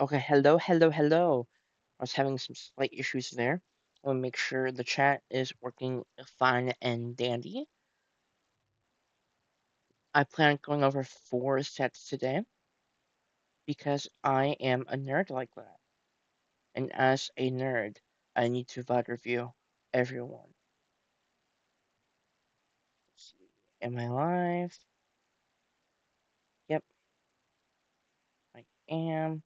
Okay, hello, hello, hello. I was having some slight issues there. I want to make sure the chat is working fine and dandy. I plan on going over 4 sets today because I am a nerd like that. And as a nerd, I need to VOD review everyone. Let's see. Am I live? Yep, I am.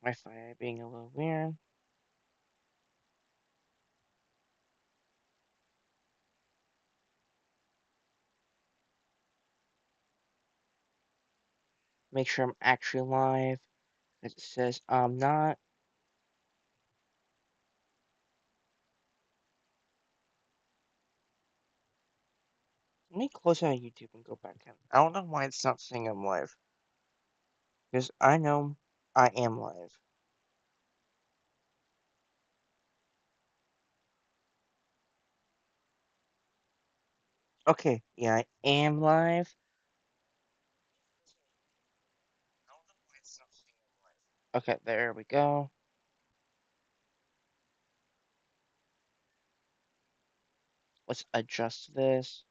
Wi-Fi being a little weird. Make sure I'm actually live. As it says I'm not. Let me close out YouTube and go back in. I don't know why it's not saying I'm live. Because I know I am live. Okay, yeah, I am live. I don't know why it's not saying I'm live. Okay, there we go. Let's adjust this.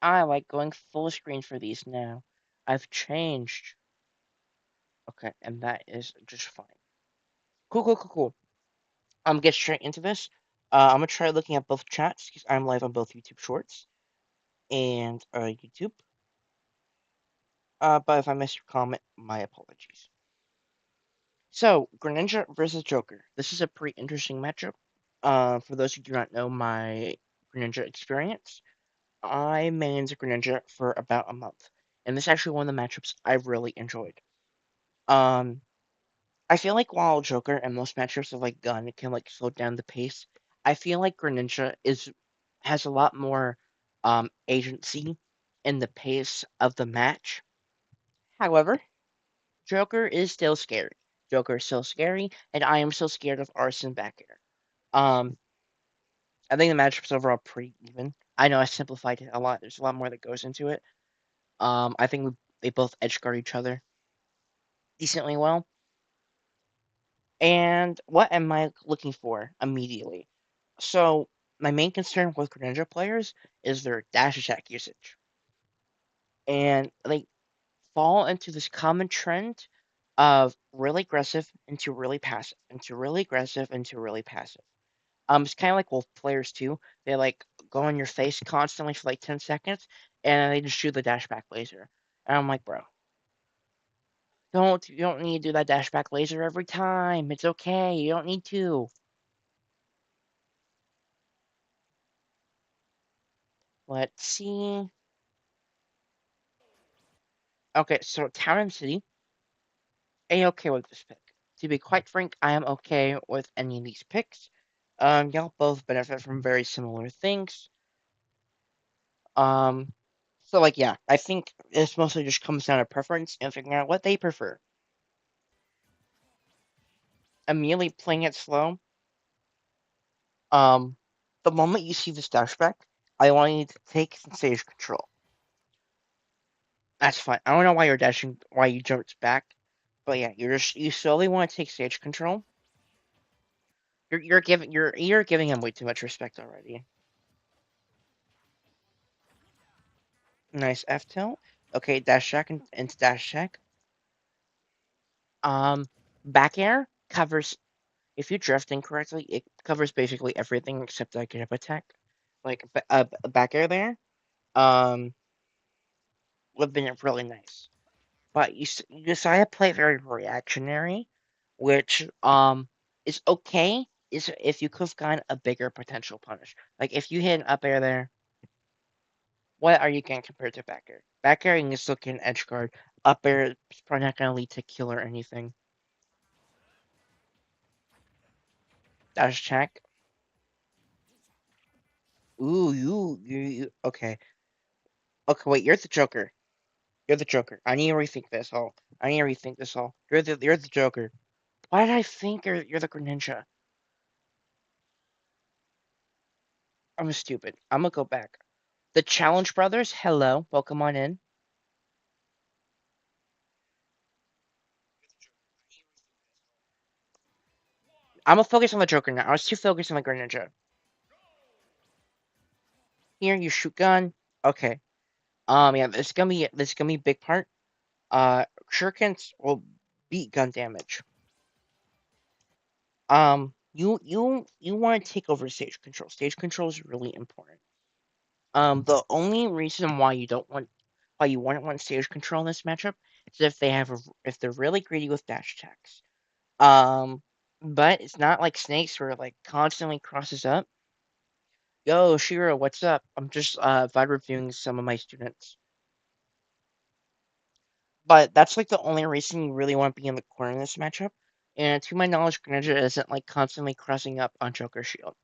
I like going full screen for these now. I've changed. Okay, and that is just fine. Cool, cool, cool, cool. Get straight into this. I'm gonna try looking at both chats because I'm live on both YouTube Shorts and YouTube. But if I missed your comment, my apologies. So, Greninja versus Joker. This is a pretty interesting matchup. For those who do not know my Greninja experience, I mained Greninja for about a month, and this is actually one of the matchups I really enjoyed. Um, I feel like while Joker and most matchups of like Gun can like slow down the pace, I feel like Greninja has a lot more agency in the pace of the match. However, Joker is still scary. Joker is still scary, and I am still scared of Arson back here. Um, I think the matchup's overall pretty even. I know I simplified it a lot. There's a lot more that goes into it. I think they both edge guard each other decently well. And what am I looking for immediately? So my main concern with Greninja players is their dash attack usage, and they fall into this common trend of really aggressive into really passive, into really aggressive into really passive. It's kind of like wolf players too. They like go on your face constantly for like 10 seconds, and they just shoot the dash back laser. And I'm like, bro, you don't need to do that dash back laser every time. It's okay. You don't need to. Let's see. Okay, so Town and City, a-okay with this pick. To be quite frank, I am okay with any of these picks. Y'all both benefit from very similar things. Um, so like, yeah, I think this mostly just comes down to preference and figuring out what they prefer. Immediately playing it slow. Um, the moment you see this dash back, I want you to take stage control. That's fine. I don't know why you're dashing, why you jumped back, but yeah, you slowly want to take stage control. You're giving him way too much respect already. Nice F tilt. Okay, dash check into dash check. Um, back air covers if you drift incorrectly, it covers basically everything except like grip attack. Like back air there. Um, would have been really nice. But you decide to play very reactionary, which is okay. Is if you could have gotten a bigger potential punish. Like if you hit an up air there, what are you getting compared to back air? Back air you can still get an edge guard. Up air is probably not gonna lead to kill or anything. Dash check. Ooh, okay. Okay, wait, you're the Joker. You're the Joker. I need to rethink this all. I need to rethink this all. You're the Joker. Why did I think you're the Greninja? I'm stupid. I'm gonna go back. The Challenge Brothers, hello, welcome on in. I'm gonna focus on the Joker now. I was too focused on the Greninja. Here, you shoot gun. Okay. Yeah, this is gonna be a big part. Shurikens will beat gun damage. You want to take over stage control. Stage control is really important. The only reason why you wouldn't want stage control in this matchup is if they're really greedy with dash attacks. Um, but it's not like snakes where it like constantly crosses up. Yo, Shiro, what's up? I'm just vibe reviewing some of my students. But that's like the only reason you really want to be in the corner in this matchup. And to my knowledge, Greninja isn't like constantly crossing up on Joker Shield.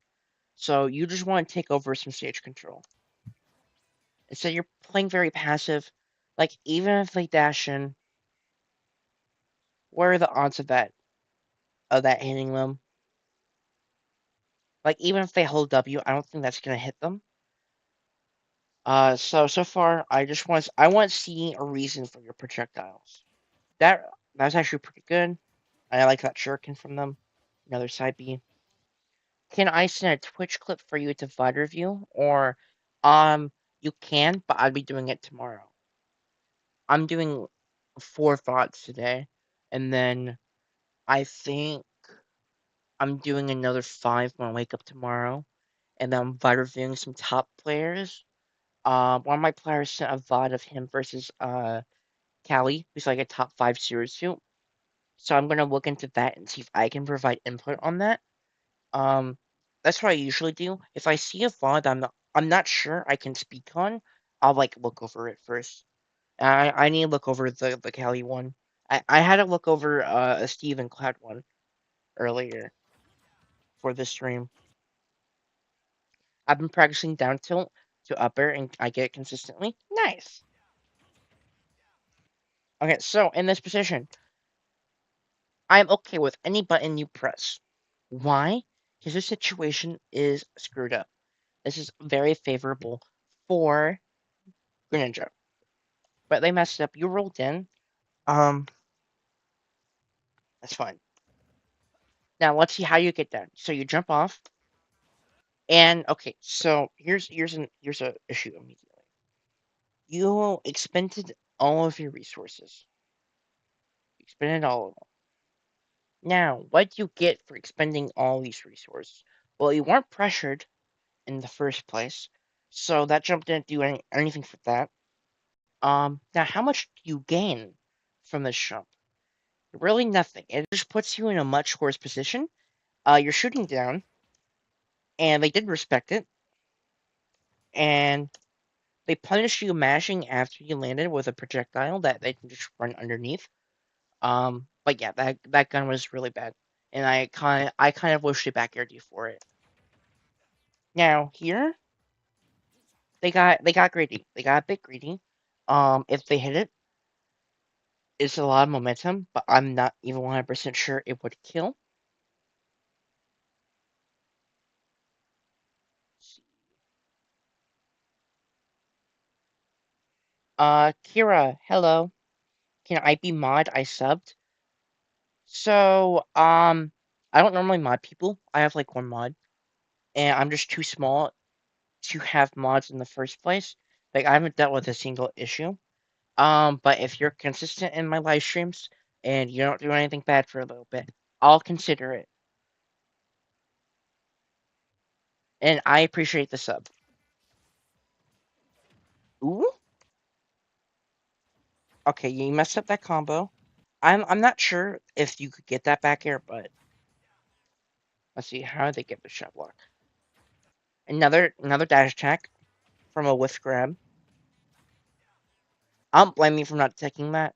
So you just want to take over some stage control. Instead, you're playing very passive. Like even if they dash in, what are the odds of that hitting them? Like even if they hold W, I don't think that's gonna hit them. So far, I want to see a reason for your projectiles. That's actually pretty good. I like that shuriken from them. Another side B. Can I send a Twitch clip for you to VOD review? Or, you can, but I'll be doing it tomorrow. I'm doing 4 VODs today, and then I think I'm doing another 5 when I wake up tomorrow, and then I'm VOD reviewing some top players. One of my players sent a VOD of him versus Callie, who's like a top 5 series suit. So I'm gonna look into that and see if I can provide input on that. Um, that's what I usually do. If I see a VOD I'm not sure I can speak on, I'll like look over it first. I need to look over the Cali one. I had to look over a Steve and Cloud one earlier for this stream. I've been practicing down tilt to upper and I get it consistently. Nice. Okay, so in this position, I'm okay with any button you press. Why? Because this situation is screwed up. This is very favorable for Greninja. But they messed up. You rolled in. Um, that's fine. Now let's see how you get down. So you jump off, and okay. So here's a issue immediately. You expended all of your resources. You expended all of them. Now, what do you get for expending all these resources? Well, you weren't pressured in the first place, so that jump didn't do anything for that. Now how much do you gain from this jump? Really nothing. It just puts you in a much worse position. You're shooting down, and they did respect it, and they punished you mashing after you landed with a projectile that they can just run underneath. But yeah, that gun was really bad, and I kind of wished they back aired you for it. Now here they got greedy. They got a bit greedy. If they hit it, it's a lot of momentum, but I'm not even 100% sure it would kill. Kira, hello. Can I be mod? I subbed. So, I don't normally mod people. I have like one mod, and I'm just too small to have mods in the first place. Like I haven't dealt with a single issue. But if you're consistent in my live streams and you don't do anything bad for a little bit, I'll consider it. And I appreciate the sub. Ooh. Okay, you messed up that combo. I'm not sure if you could get that back air, but let's see how they get the shot block. Another dash attack from a whiff grab. I don't blame you for not taking that.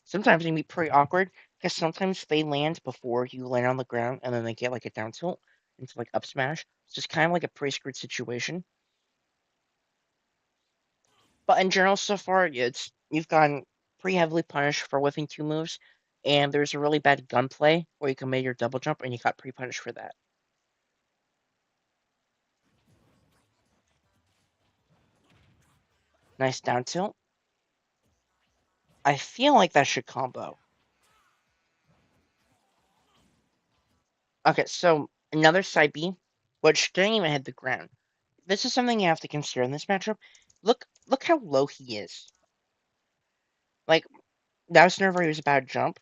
Sometimes it can be pretty awkward because sometimes they land before you land on the ground and then they get like a down tilt into like up smash. It's just kind of like a pretty screwed situation. But in general, so far, you've gotten pretty heavily punished for whiffing 2 moves, and there's a really bad gunplay where you can make your double jump and you got pre punished for that. Nice down tilt. I feel like that should combo. Okay, so another side B, which didn't even hit the ground. This is something you have to consider in this matchup. Look how low he is. Like, that was whenever he was about to jump.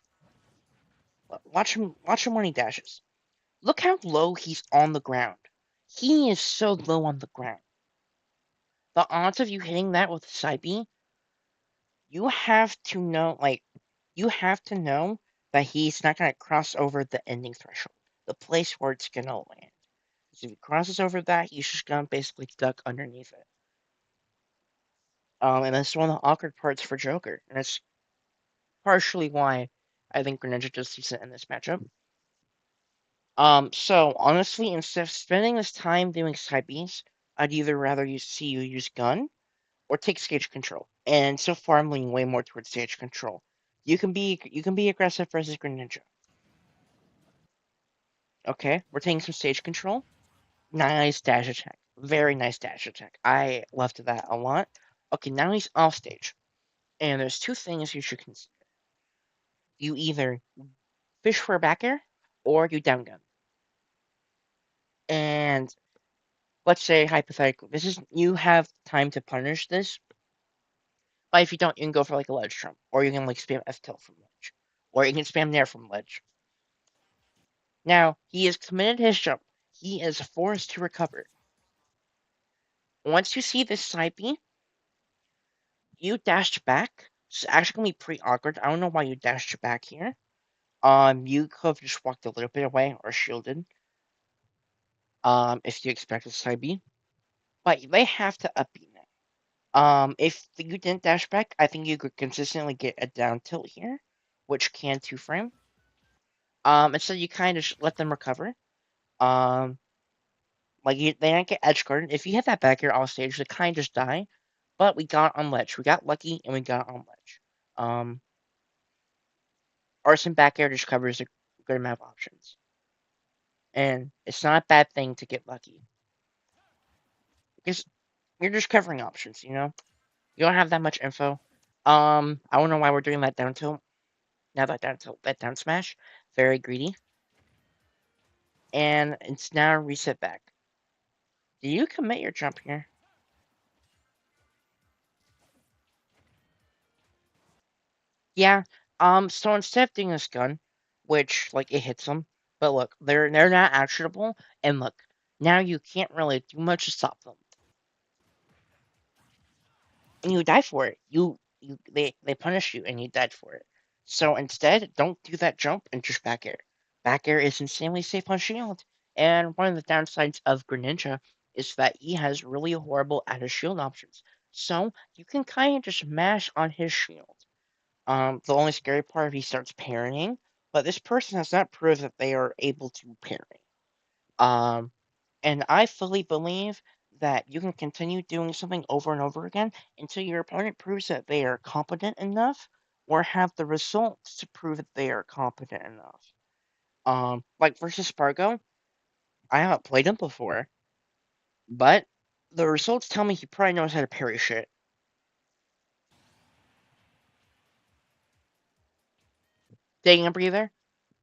Watch him when he dashes. Look how low he's on the ground. He is so low on the ground. The odds of you hitting that with a side B, you have to know, you have to know that he's not going to cross over the ending threshold, the place where it's going to land. Because if he crosses over that, he's just going to basically duck underneath it. And that's one of the awkward parts for Joker, and it's partially why I think Greninja does decent in this matchup. So honestly, instead of spending this time doing side Bs, I'd either rather see you use gun or take stage control. And so far, I'm leaning way more towards stage control. You can be aggressive versus Greninja. Okay, we're taking some stage control. Nice dash attack. Very nice dash attack. I loved that a lot. Okay, now he's off stage. And there's two things you should consider. You either fish for a back air or you down gun. And let's say hypothetically, this is you have time to punish this. But if you don't, you can go for like a ledge trump, or you can like spam F tilt from ledge, or you can spam nair from ledge. Now he has committed his jump. He is forced to recover. Once you see this side B, you dashed back. It's actually gonna be pretty awkward. I don't know why you dashed back here. You could have just walked a little bit away or shielded. If you expect a side B, but they have to up B now. If you didn't dash back, I think you could consistently get a down tilt here, which can two frame. Instead you kind of let them recover. Um, they don't get edge guarded. If you hit that back air off stage, they kind of just die. But we got on ledge. We got lucky and we got on ledge. Arson back air just covers a good amount of options, and it's not a bad thing to get lucky because you're just covering options. You don't have that much info. I don't know why we're doing that down tilt. Now that down smash, very greedy, and it's now reset back. Do you commit your jump here? Yeah. So instead of doing this gun, which like it hits them, but look, they're not actionable, and look, now you can't really do much to stop them, and you die for it. They punish you, and you died for it. So instead, don't do that jump and just back air. Back air is insanely safe on shield, and one of the downsides of Greninja is that he has really horrible out of shield options. So you can kind of just mash on his shield. The only scary part if he starts parrying, but this person has not proved that they are able to parry. Um, and I fully believe that you can continue doing something over and over again until your opponent proves that they are competent enough or have the results to prove that they are competent enough. Like versus Spargo, I haven't played him before, but the results tell me he probably knows how to parry shit. Taking a breather,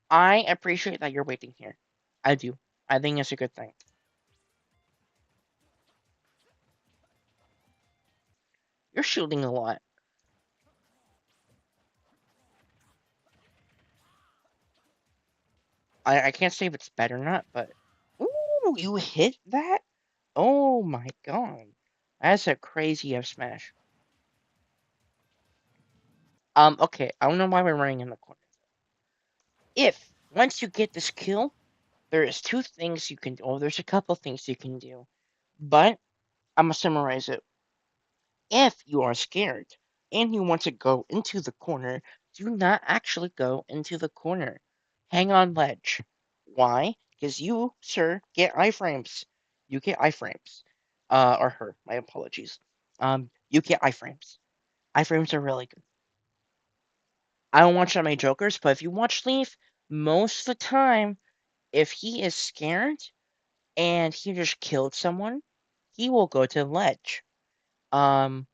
I appreciate that you're waiting here. I do. I think it's a good thing. You're shooting a lot. I can't say if it's better or not, but ooh, you hit that? Oh my god, that's a crazy F smash. Okay, I don't know why we're running in the corner. If once you get this kill, there is two things you can do. Oh, there's a couple things you can do, but I'm gonna summarize it. If you are scared and you want to go into the corner, do not actually go into the corner. Hang on ledge. Why? Because you, sir, get iframes. You get iframes. Or her. My apologies. You get iframes. Iframes are really good. I don't watch that many Jokers, but if you watch Leaf, most of the time, if he is scared and he just killed someone, he will go to the ledge. Um,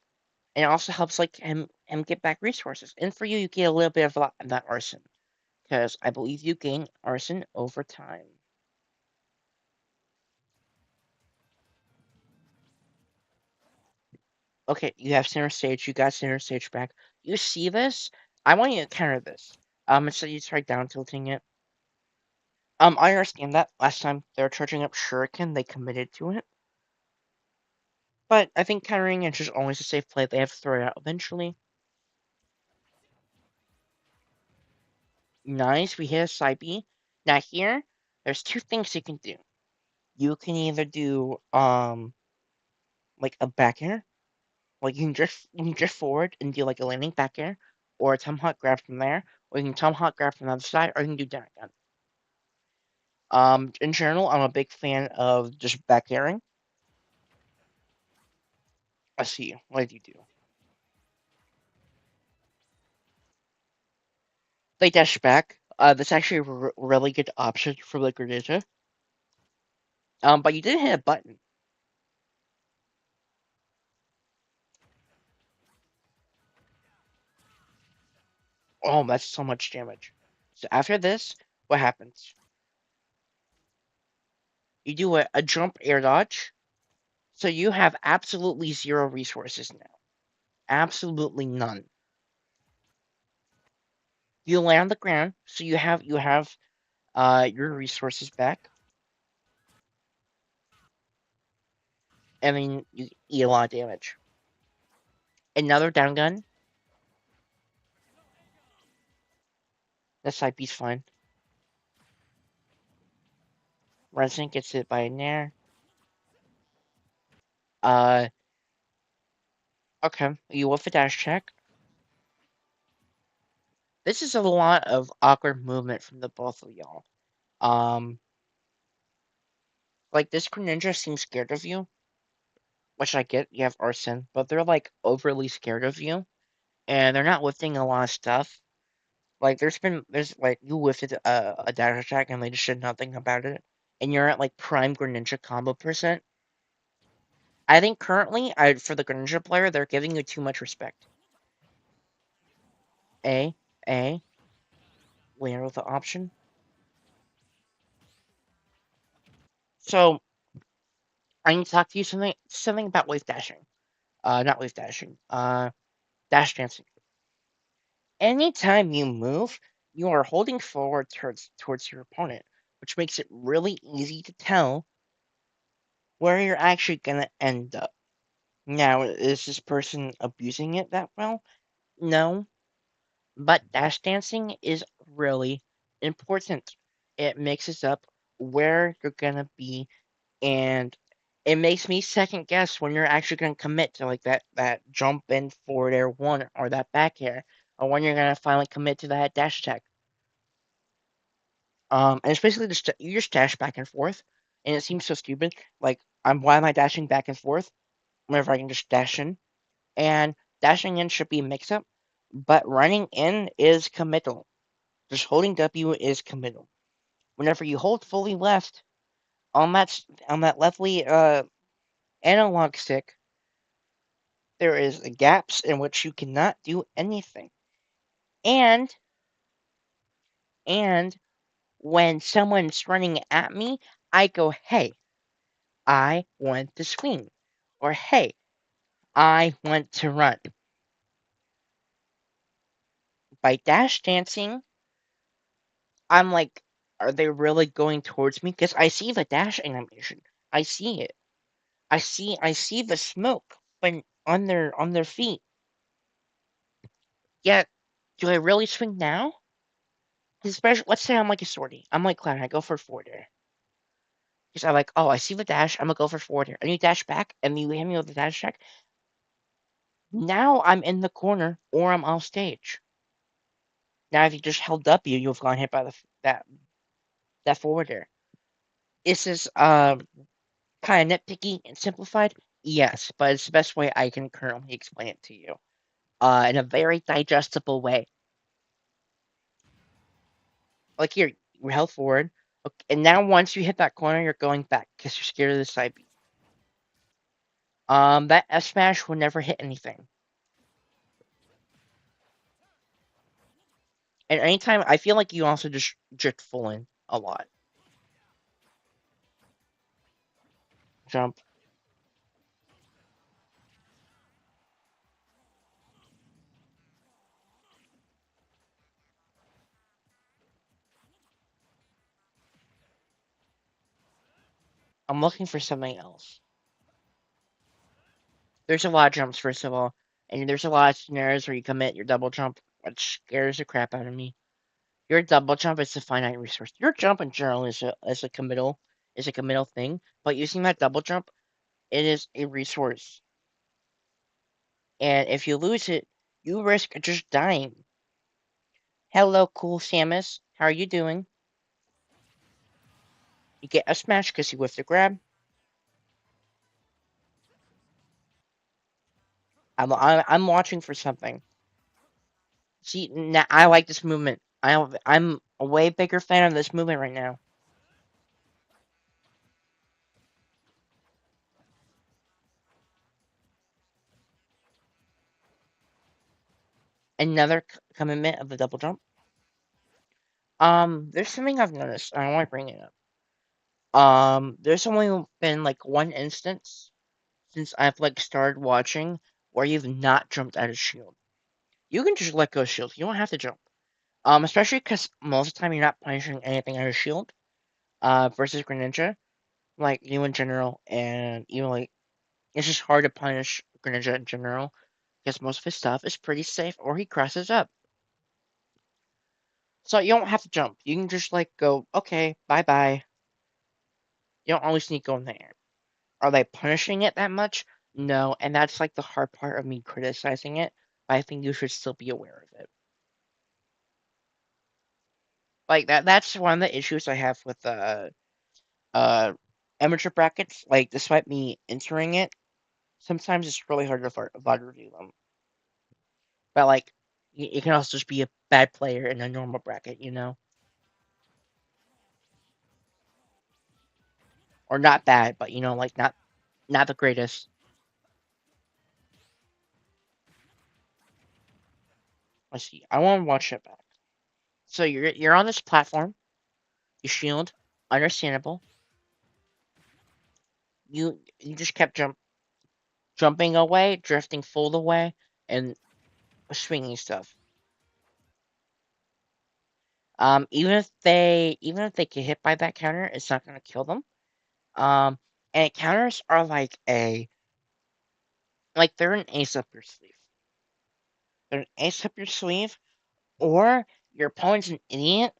And it also helps like him get back resources. And for you, you get a little bit of that arson because I believe you gain arson over time. Okay, you have center stage. You got center stage back. You see this? I want you to counter this. Instead you try down tilting it. I understand that last time they were charging up Shuriken, they committed to it. But I think countering it is always a safe play. They have to throw it out eventually. Nice, we hit a side B. Now here, there's two things you can do. You can either do like a back air, like you can drift forward and do like a landing back air, or a tomahawk grab from there, or you can tomahawk grab from the other side, or you can do down gun. In general, I'm a big fan of just back airing. I see. What do you do? They dash back. That's actually a really good option for the Greninja. But you did hit a button. Oh, that's so much damage. So after this, what happens? You do a jump air dodge. So you have absolutely zero resources now. Absolutely none. You land on the ground, so you have your resources back, and then you eat a lot of damage. Another down gun. That side B's fine. Resident gets hit by a nair. Uh, okay. You with a dash check. This is a lot of awkward movement from the both of y'all. Um, like this Greninja seems scared of you, which I get. You have Arson, but they're like overly scared of you, and they're not lifting a lot of stuff. Like there's like you lifted a dash attack and they just did nothing about it, and you're at like prime Greninja combo percent. I think currently, for the Greninja player, they're giving you too much respect. A, A, winner with the option. So I need to talk to you something about wave dashing. Not wave dashing. Dash dancing. Anytime you move, you are holding forward towards your opponent, which makes it really easy to tell where you're actually gonna end up. Now, is this person abusing it that well? No, but dash dancing is really important. It mixes up where you're gonna be, and it makes me second guess when you're actually gonna commit to like that jump in forward air one or that back air, or when you're gonna finally commit to that dash attack. And it's basically just you just dash back and forth, and it seems so stupid. Like why am I dashing back and forth whenever I can just dash in? And dashing in should be a mix up, but running in is committal. Just holding W is committal. Whenever you hold fully left on that leftly analog stick, there is gaps in which you cannot do anything. And and when someone's running at me, I go, "Hey, I want to swing," or "Hey, I want to run." By dash dancing, I'm like, are they really going towards me? Because I see the dash animation. I see it. I see the smoke when on their feet. Yet, do I really swing now? Especially, let's say I'm like a sortie. I'm like Clown. I go for a forward air. Because I'm like, oh, I see the dash. I'm gonna go for forward air. And you dash back, and you hit me with the dash check. Now I'm in the corner, or I'm off stage. Now, if you just held up, you've gone hit by that forward air. Is this kind of nitpicky and simplified? Yes, but it's the best way I can currently explain it to you. In a very digestible way. Like here, you held forward, okay, and now once you hit that corner, you're going back because you're scared of the side B. That F smash will never hit anything. And anytime, I feel like you also just drift full in a lot. Jump. I'm looking for something else. There's a lot of jumps, first of all, and there's a lot of scenarios where you commit your double jump, which scares the crap out of me. Your double jump is a finite resource. Your jump in general is a committal thing, but using that double jump, it is a resource. And if you lose it, you risk just dying. Hello, cool Samus. How are you doing? You get a smash because you whiffed a grab. I'm watching for something. See, now I like this movement. I'm a way bigger fan of this movement right now. Another commitment of the double jump. There's something I've noticed, and I want to bring it up. There's only been like one instance since I've like started watching where you've not jumped out of shield. You can just let go of shield. You don't have to jump. Especially because most of the time you're not punishing anything out of shield. Versus Greninja, like you in general, and even like it's just hard to punish Greninja in general because most of his stuff is pretty safe, or he crosses up. So you don't have to jump. You can just like go, okay, bye bye. You don't always need to go in the air. Are they punishing it that much? No, and that's like the hard part of me criticizing it. But I think you should still be aware of it. Like that's one of the issues I have with uh amateur brackets. Like despite me entering it, sometimes it's really hard to VOD review them. But like you can also just be a bad player in a normal bracket, you know? Or not bad, but you know, like not the greatest. Let's see. I want to watch it back. So you're on this platform. You shield, understandable. You just kept jumping away, drifting full away, and swinging stuff. Even if they get hit by that counter, it's not gonna kill them. Um, and counters are like they're an ace up your sleeve. They're an ace up your sleeve, or your opponent's an idiot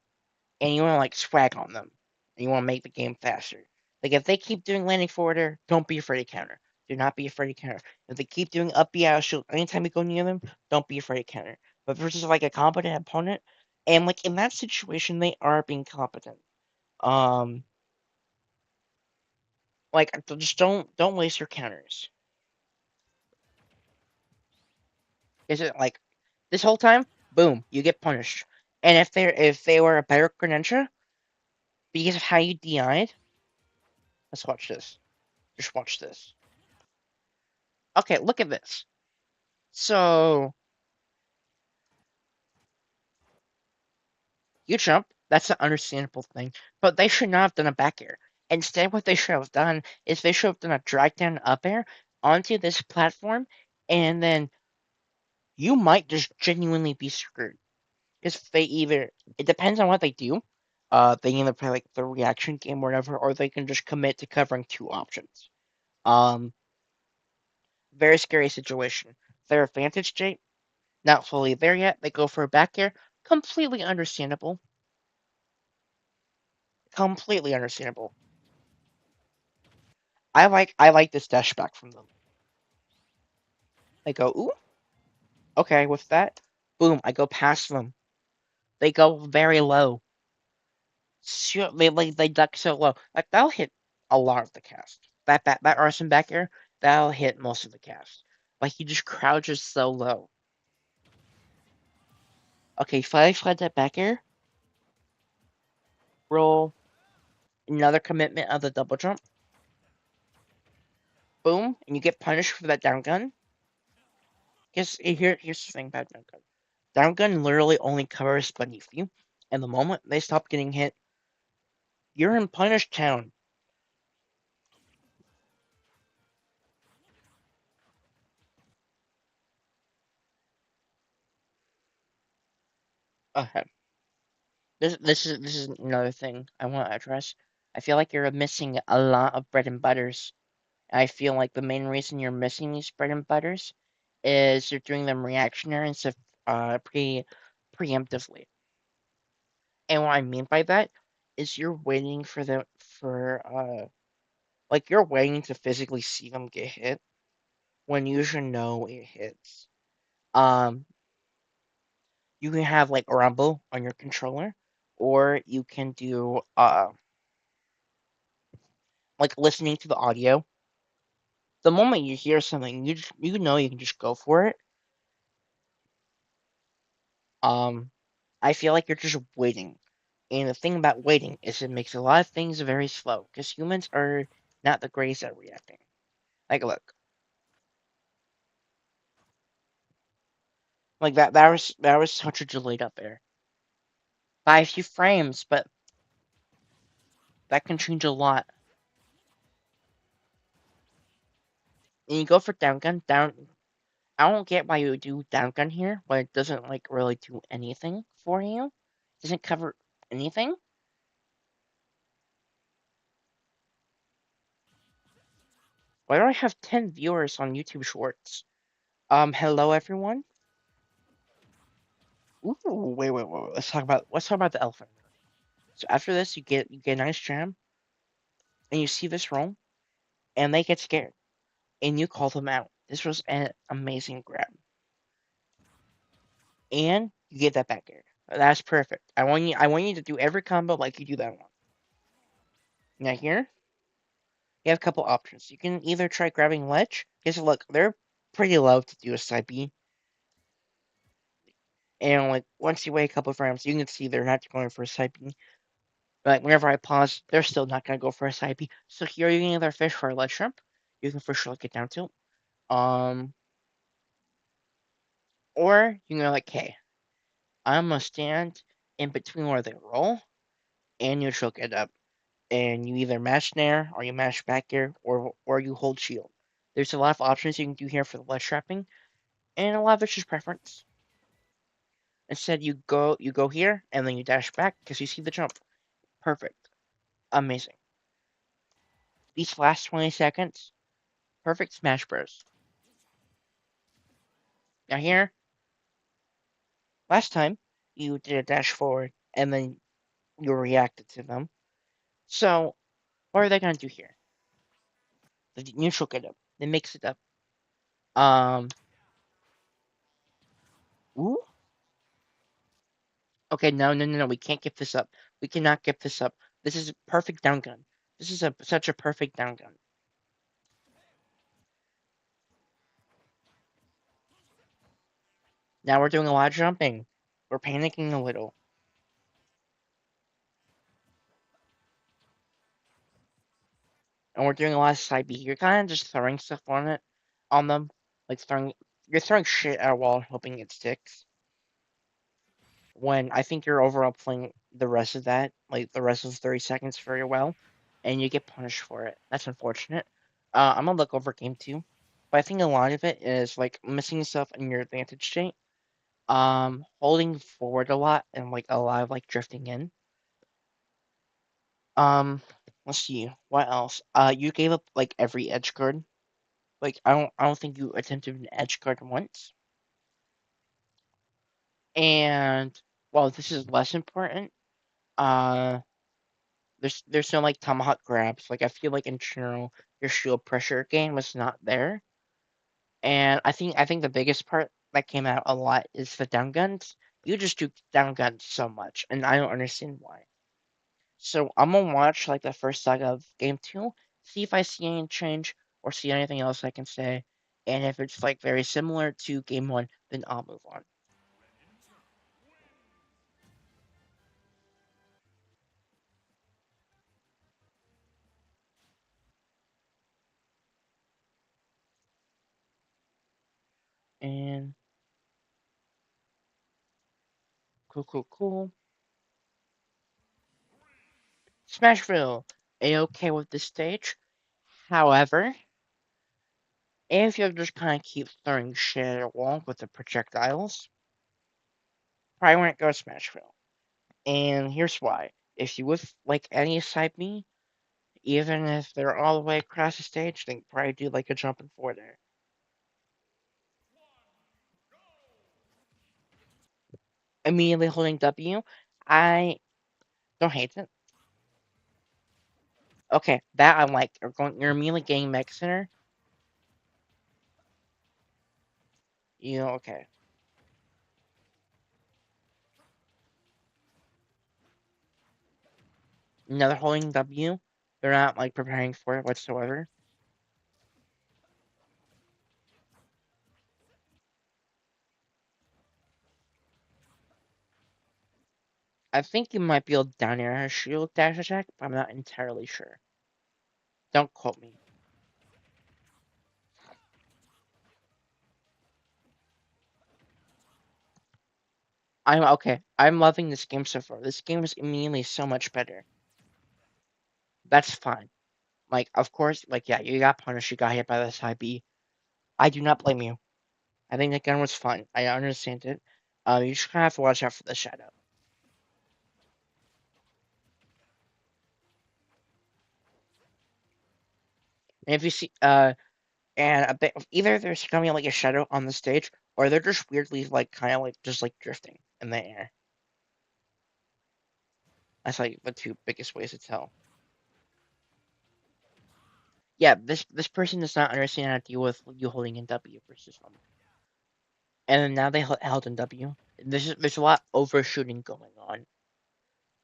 and you want to like swag on them and you want to make the game faster. Like if they keep doing landing forwarder, don't be afraid to counter. Do not be afraid to counter. If they keep doing up B out shield anytime you go near them, don't be afraid to counter. But versus like a competent opponent, and like in that situation, they are being competent. Um, like just don't waste your counters. Is it like this whole time? Boom, you get punished. And if they were a better Greninja, because of how you DI'd, let's watch this. Just watch this. Okay, look at this. So you jump. That's an understandable thing. But they should not have done a back air. Instead, what they should have done is they should have done a drag down up air onto this platform, and then you might just genuinely be screwed. Because they either it depends on what they do. They either play like the reaction game or whatever, or they can just commit to covering two options. Um, very scary situation. Their advantage state, not fully there yet. They go for a back air. Completely understandable. Completely understandable. I like this dash back from them. They go, ooh, okay, with that, boom, I go past them. They go very low. Sure, they duck so low. Like that'll hit a lot of the cast. That arson back air, that'll hit most of the cast. Like he just crouches so low. Okay, slide that back air. Roll another commitment of the double jump. Boom, and you get punished for that down gun. Here's the thing about down gun. Down gun literally only covers beneath you, and the moment they stop getting hit, you're in Punish Town. Okay, this is another thing I want to address. I feel like you're missing a lot of bread and butters. I feel like the main reason you're missing these bread and butters is you're doing them reactionary instead of preemptively. And what I mean by that is you're waiting for them for like you're waiting to physically see them get hit when you should know it hits. Um, you can have like a rumble on your controller, or you can do like listening to the audio. The moment you hear something, you know you can just go for it. Um, I feel like you're just waiting. And the thing about waiting is it makes a lot of things very slow because humans are not the greatest at reacting. Like, look, like that was such a delayed up air by a few frames, but that can change a lot. And you go for down gun, down. I don't get why you would do down gun here, but it doesn't like really do anything for you. It doesn't cover anything. Why do I have 10 viewers on YouTube Shorts? Hello everyone. Ooh, wait. Let's talk about the elephant. So after this, you get a nice jam, and you see this roll, and they get scared, and you call them out. This was an amazing grab, and you get that back air. That's perfect. I want you to do every combo like you do that one. Now here, you have a couple options. You can either try grabbing ledge, because look, they're pretty low to do a side B, and like once you wait a couple frames, you can see they're not going for a side B. Like whenever I pause, they're still not gonna go for a side B. So here you can either fish for a ledge shrimp, you can for sure get down to, um, or you can go like, hey, I'm gonna stand in between where they roll and neutral get up, and you either mash nair or you mash back air or you hold shield. There's a lot of options you can do here for the ledge trapping, and a lot of it's just preference. Instead, you go here and then you dash back because you see the jump. Perfect, amazing. These last 20 seconds, perfect smash bros. Now here, last time you did a dash forward and then you reacted to them. So what are they gonna do here? The neutral get up. They mix it up. Um, ooh. Okay, no. We can't give this up. We cannot give this up. This is a perfect down gun. This is such a perfect down gun. Now we're doing a lot of jumping. We're panicking a little, and we're doing a lot of side B. You're kind of just throwing stuff on them, like You're throwing shit at a wall, hoping it sticks. When I think you're overall playing the rest of that, like the rest of the 30 seconds, very well, and you get punished for it. That's unfortunate. I'm gonna look over game two, but I think a lot of it is like missing stuff in your advantage state, holding forward a lot and like a lot of like drifting in. Um, let's see what else. You gave up like every edge guard. Like I don't think you attempted an edge guard once. And while this is less important, uh, there's no like tomahawk grabs. Like I feel like in general, your shield pressure game was not there. And I think the biggest part that came out a lot is the down guns. You just do down guns so much, and I don't understand why. So I'm gonna watch like the first saga of game two, see if I see any change or see anything else I can say. And if it's like very similar to game one, then I'll move on. And Cool. Smashville, A-okay with this stage. However, if you just kind of keep throwing shit at a wall with the projectiles, probably won't go Smashville. And here's why. If you would like any side me, even if they're all the way across the stage, they probably do like a jumping forward there. Immediately holding W, I don't hate it. Okay, that I like. You're immediately getting Mech Center. You know, okay. Another holding W. They're not like preparing for it whatsoever. I think you might be able to down air a shield dash attack, but I'm not entirely sure. Don't quote me. I'm okay. I'm loving this game so far. This game is immediately so much better. That's fine. Like, of course, like, yeah, you got punished. You got hit by the side B. I do not blame you. I think that gun was fun. I understand it. You just kind of have to watch out for the shadow. And if you see, and a bit of either there's gonna be like a shadow on the stage, or they're just weirdly like kind of like just like drifting in the air. That's like the two biggest ways to tell. Yeah, this person does not understand how to deal with you holding in W versus them. And then now they held in W. There's a lot of overshooting going on,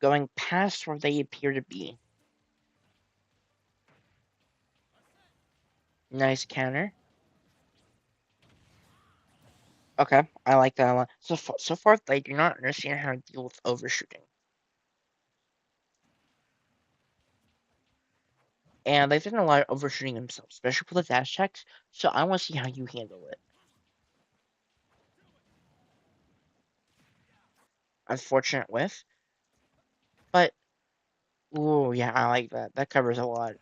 going past where they appear to be. Nice counter. Okay, I like that a lot. So far they do not understand how to deal with overshooting, and they've done a lot of overshooting themselves, especially for the dash checks. So I want to see how you handle it. Unfortunate with, but ooh yeah, I like that. That covers a lot.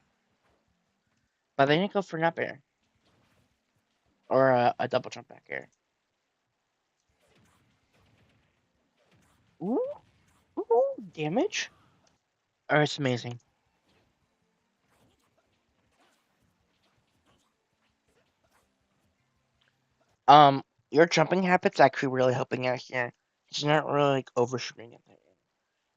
But they didn't go for an up air or a double jump back air. Ooh, ooh, damage. Oh, it's amazing. Um, your jumping habits actually really helping out here. It's not really like overshooting in there.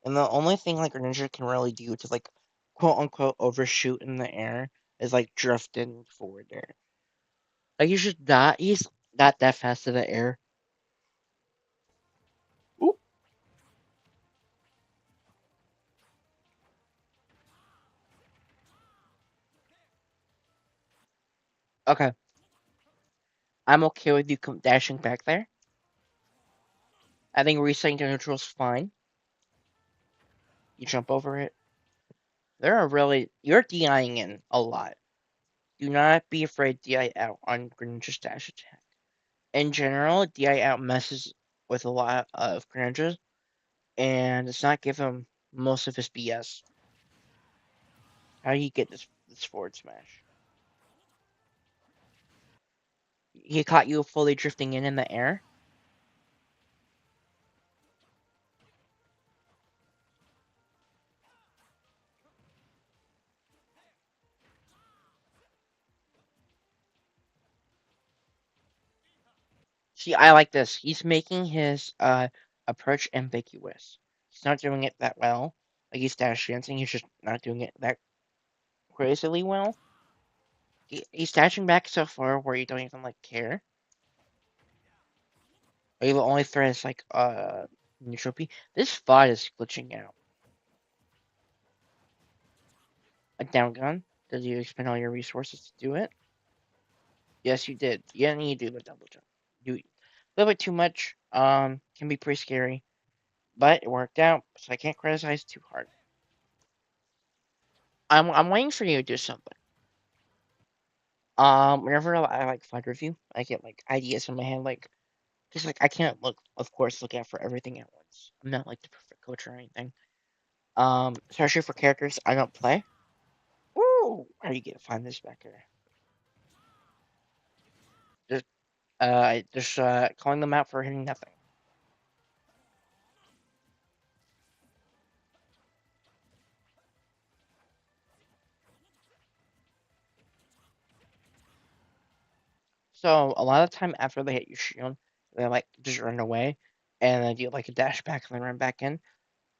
And the only thing like a ninja can really do to like quote unquote overshoot in the air is like drifting forward there. Like he's not that fast in the air. Ooh. Okay. I'm okay with you dashing back there. I think resetting to neutral is fine. You jump over it. There are really you're DIing in a lot. Do not be afraid to DI out on Greninja's dash attack. In general, DI out messes with a lot of Greninjas, and it's not give him most of his BS. How do you get this forward smash? He caught you fully drifting in the air. See, I like this. He's making his approach ambiguous. He's not doing it that well. Like he's dash dancing, he's just not doing it that crazily well. He's dashing back so far where you don't even like care. Or you only threat is like neutral P. This fight is glitching out. A down gun. Did you expend all your resources to do it? Yes, you did. You didn't need to do the double jump. You a little bit too much. Can be pretty scary, but it worked out, so I can't criticize too hard. I'm waiting for you to do something. Whenever I like fight review, I get like ideas in my head, like Because like I can't look, of course, look out for everything at once. I'm not like the perfect coach or anything. Especially for characters I don't play. Ooh, how do you get find this back here? Just calling them out for hitting nothing. So a lot of time after they hit your shield, they like just run away, and then do like a dash back and then run back in.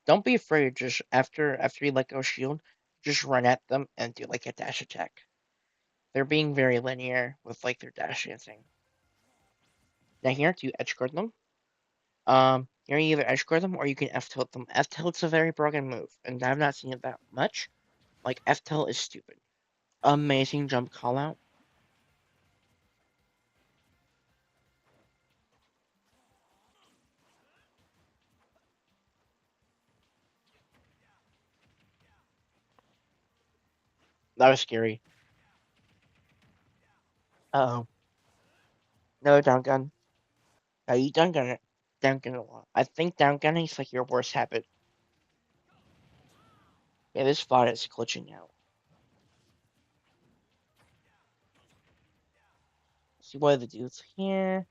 Don't be afraid. Just after you let go shield, just run at them and do like a dash attack. They're being very linear with like their dash dancing. Now here, do you edge guard them? Here you either edge guard them or you can F tilt them. F tilt's a very broken move, and I've not seen it that much. Like F tilt is stupid. Amazing jump call out. That was scary. Uh oh. No down gun. No, you down gun it. Down gun a lot. I think down gunning is like your worst habit. Yeah, this spot is glitching out. See what are the dudes here.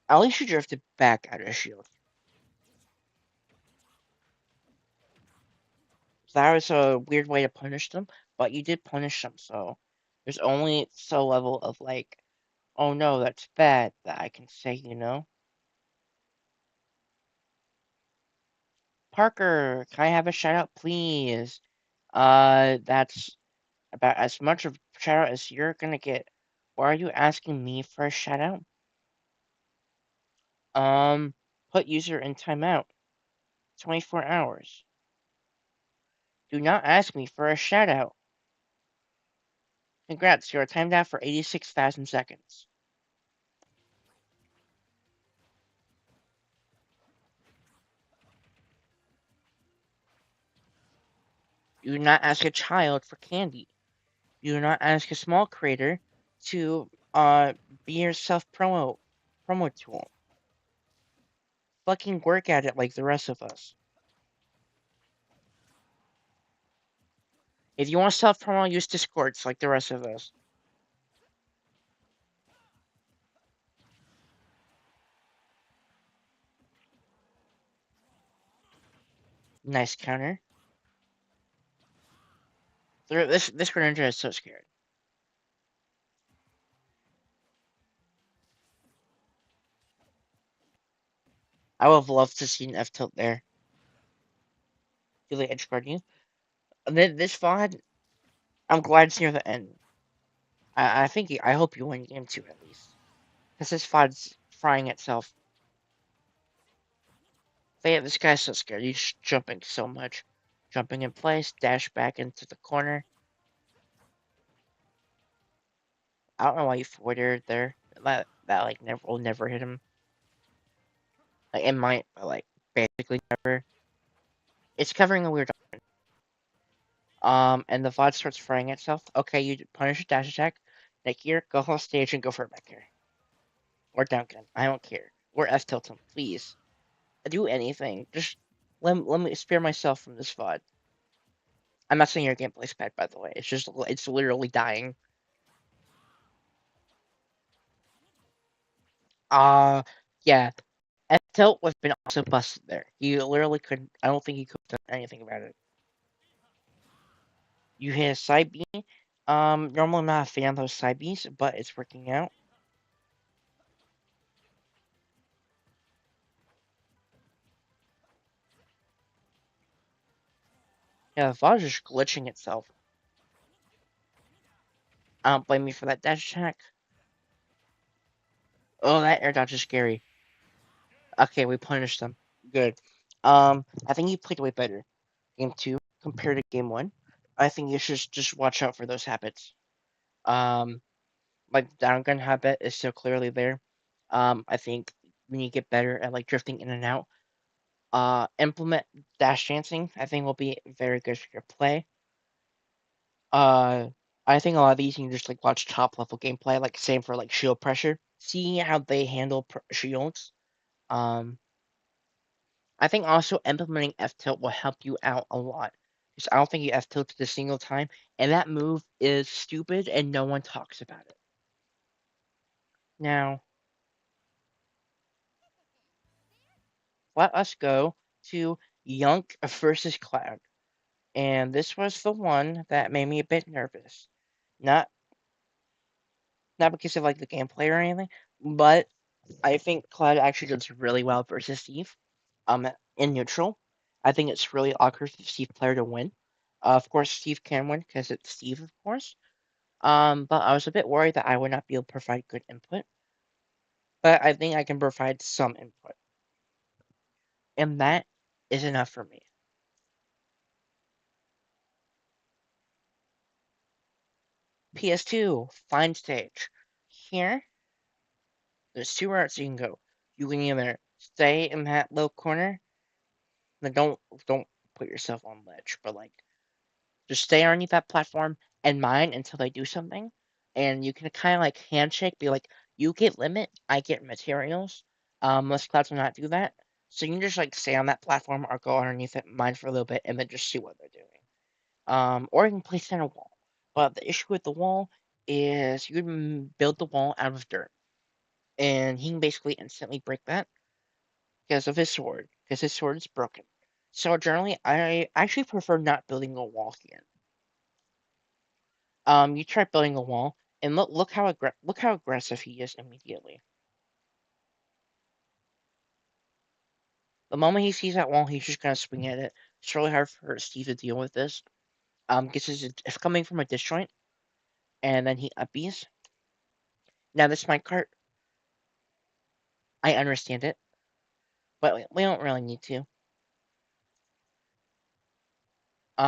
At least you drifted back out of shield. So that was a weird way to punish them, but you did punish them, so there's only so level of like, oh no, that's bad that I can say, you know? Parker, can I have a shout out, please? That's about as much of a shout out as you're gonna get. Why are you asking me for a shout out? Put user in timeout. 24 hours. Do not ask me for a shout out. Congrats, you are timed out for 86,000 seconds. You do not ask a child for candy. You do not ask a small creator to be your self promo tool. Fucking work at it like the rest of us. If you want self promo, use Discords like the rest of us. Nice counter. This Greninja is so scared. I would have loved to see an F tilt there. Do they edge guard you? And then this VOD, I'm glad it's near the end. I hope you win game 2 at least. Because this VOD's frying itself. Yeah, this guy's so scared. He's jumping so much. Jumping in place, dash back into the corner. I don't know why you forwarded there. That like never will never hit him. Like it might, but like basically never. It's covering a weird. And the VOD starts frying itself. Okay, you punish a dash attack. Like here, go whole stage and go for it back here. Or down gun. I don't care. Or F tilt him, please. Do anything. Just let me spare myself from this VOD. I'm not saying your gameplay's bad, by the way. It's just it's literally dying. Uh yeah. F tilt would have been also busted there. You literally couldn't. I don't think he could have done anything about it. You hit a side B. Normally I'm not a fan of those side Bs, but it's working out. Yeah, the VOD is just glitching itself. I don't blame you for that dash attack. Oh, that air dodge is scary. Okay, we punished them. Good. I think you played way better game 2 compared to game 1. I think you should just watch out for those habits. Um, like the down gun habit is still clearly there. I think when you get better at like drifting in and out, implement dash dancing. I think will be very good for your play. Uh, I think a lot of these you can just like watch top level gameplay, like same for like shield pressure. See how they handle shields. Um, I think also implementing F tilt will help you out a lot. Because I don't think you F tilted a single time, and that move is stupid and no one talks about it. Now, let us go to Yunk versus Cloud. And this was the one that made me a bit nervous. Not not because of like the gameplay or anything, but I think Cloud actually does really well versus Steve. In neutral, I think it's really awkward for the Steve player to win. Of course, Steve can win because it's Steve, of course. But I was a bit worried that I would not be able to provide good input. But I think I can provide some input, and that is enough for me. PS2, find stage. Here, there's two routes you can go. You can either stay in that low corner, then don't put yourself on ledge, but like just stay underneath that platform and mine until they do something. And you can kind of like handshake, be like, you get limit, I get materials. Most clouds will not do that. So you can just like stay on that platform or go underneath it, mine for a little bit, and then just see what they're doing. Or you can place it in a wall. But the issue with the wall is you can build the wall out of dirt. And he can basically instantly break that because of his sword, because his sword is broken. So generally, I actually prefer not building a wall here. You try building a wall, and look how aggressive he is immediately. The moment he sees that wall, he's just gonna swing at it. It's really hard for Steve to deal with this. Because it's coming from a disjoint, and then he upbees. Now this might cart, I understand it, but we don't really need to.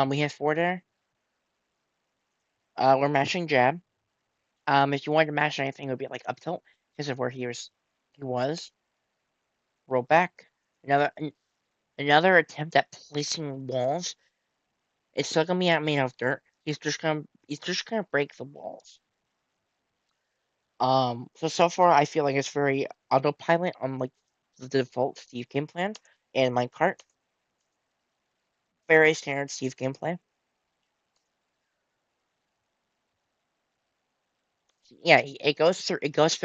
We have four there. We're mashing jab. If you wanted to mash anything, it would be like up tilt because of where he was. Roll back. Another another attempt at placing walls. It's still gonna be made out of dirt. He's just gonna break the walls. So far I feel like it's very autopilot on like the default Steve game plan and my cart. Very standard Steve gameplay. Yeah, it goes through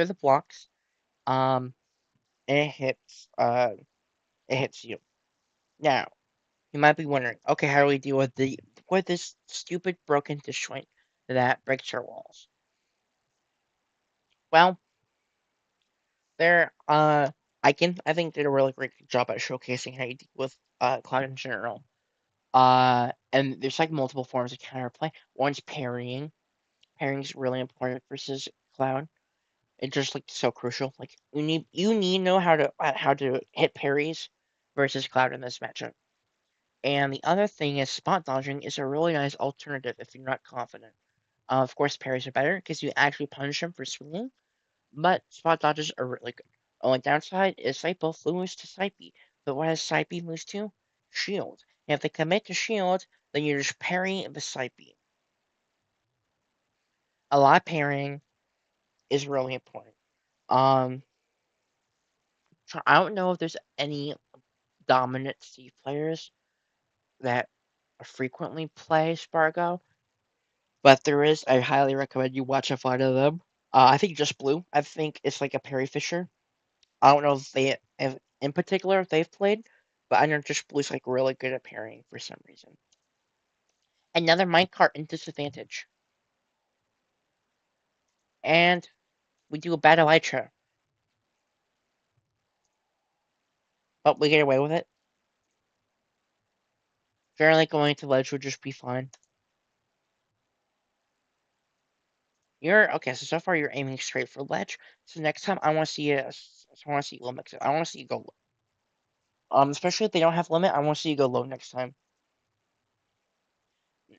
the blocks. Um, and it hits you. Now you might be wondering, okay, how do we deal with this stupid broken disjoint that breaks your walls? Well, there I think did a really great job at showcasing how you deal with Cloud in general. And there's like multiple forms of counterplay. One's parrying. Parrying is really important versus Cloud. It's just like so crucial. Like you need to know how to hit parries versus Cloud in this matchup. And the other thing is spot dodging is a really nice alternative if you're not confident. Of course, parries are better because you actually punish them for swinging, but spot dodges are really good. Only downside is they both lose to side B. But what does side B lose to? Shield. And if they commit to shield, then you're just parrying the side B. A lot of parrying is really important. Um, I don't know if there's any dominant Steve players that frequently play Spargo, but there is. I highly recommend you watch a fight of them. I think just Blue. I think it's like a Perry Fisher. I don't know if in particular if they've played, but I know just Blue's like really good at parrying for some reason. Another minecart in disadvantage, and we do a bad elytra, but we get away with it. Generally, going to ledge would just be fine. You're okay. So far you're aiming straight for ledge. So next time I want to see you. I want to see you low mix. I want to see you go. Especially if they don't have limit, I want to see you go low next time.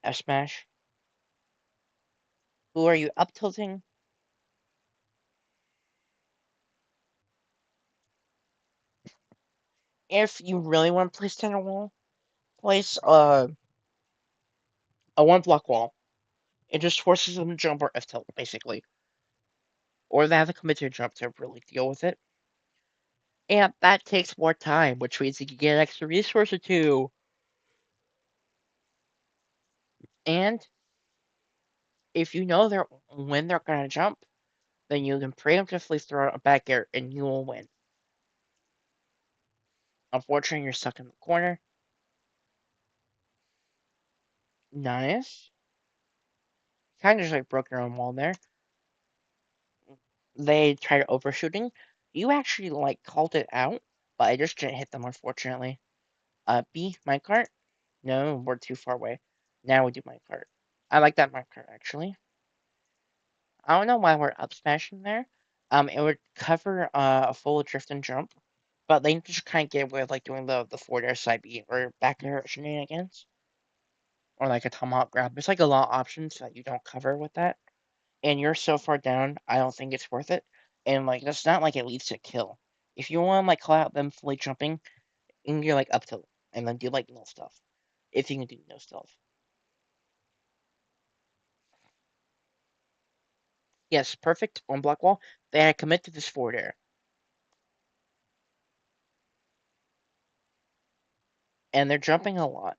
F smash. Who are you up tilting? If you really want to place center wall, place a one block wall. It just forces them to jump or F tilt, basically. Or they have to commit to a jump to really deal with it. And that takes more time, which means you can get an extra resource or two. And if you know when they're gonna jump, then you can preemptively throw a back air and you will win. Unfortunately, you're stuck in the corner. Nice. Kind of just like broke your own wall there. They tried overshooting. You actually like called it out, but I just didn't hit them unfortunately. B, minecart? No, we're too far away. Now we do minecart. I like that minecart actually. I don't know why we're up smashing there. It would cover a full drift and jump, but they just kind of get away with like doing the forward air side B or back air shenanigans, or like a tomahawk grab. There's like a lot of options that you don't cover with that, and you're so far down, I don't think it's worth it. And like that's not like it leads to kill. If you want to like call out them fully jumping, you can do like up tilt and then do like no stuff. If you can do no stuff. Yes, perfect on block wall. They had commit to this forward air. And they're jumping a lot.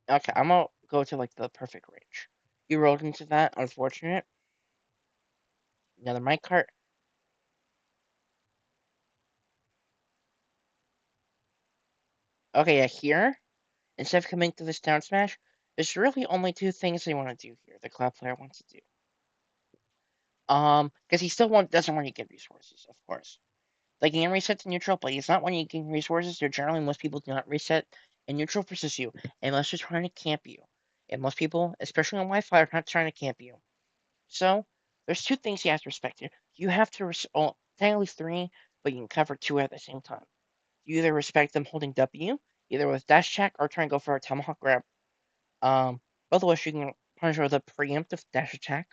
Okay, I'm gonna go to like the perfect range. You rolled into that, unfortunate. Another mic cart. Okay, yeah, here, instead of coming to this down smash, there's really only two things they want to do here, the cloud player wants to do. Because he still doesn't want you to get resources, of course. Like, he can reset to neutral, but he's not when you gain resources. They're generally, most people do not reset in neutral versus you, unless they're trying to camp you. And most people, especially on Wi-Fi, are not trying to camp you. So, there's two things you have to respect here. You have to, technically three, but you can cover two at the same time. You either respect them holding W, either with dash check or try and go for a tomahawk grab. Both of which you can punish with a preemptive dash attack,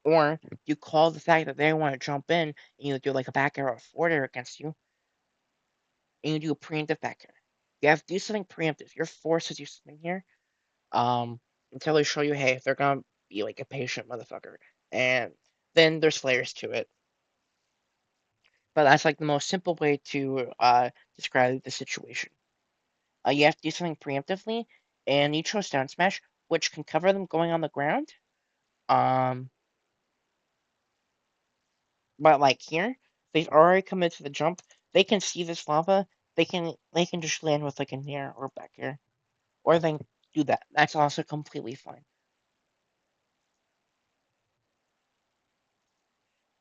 or you call the fact that they want to jump in and you do like a back air or forward air against you, and you do a preemptive back air. You have to do something preemptive. You're forced to do something here, until they show you, hey, they're gonna be like a patient motherfucker, and then there's layers to it. But that's like the most simple way to describe the situation. You have to do something preemptively, and you chose down smash, which can cover them going on the ground. Um, but like here, they've already committed to the jump. They can see this lava. They can just land with like a nair or back air, or they can do that. That's also completely fine.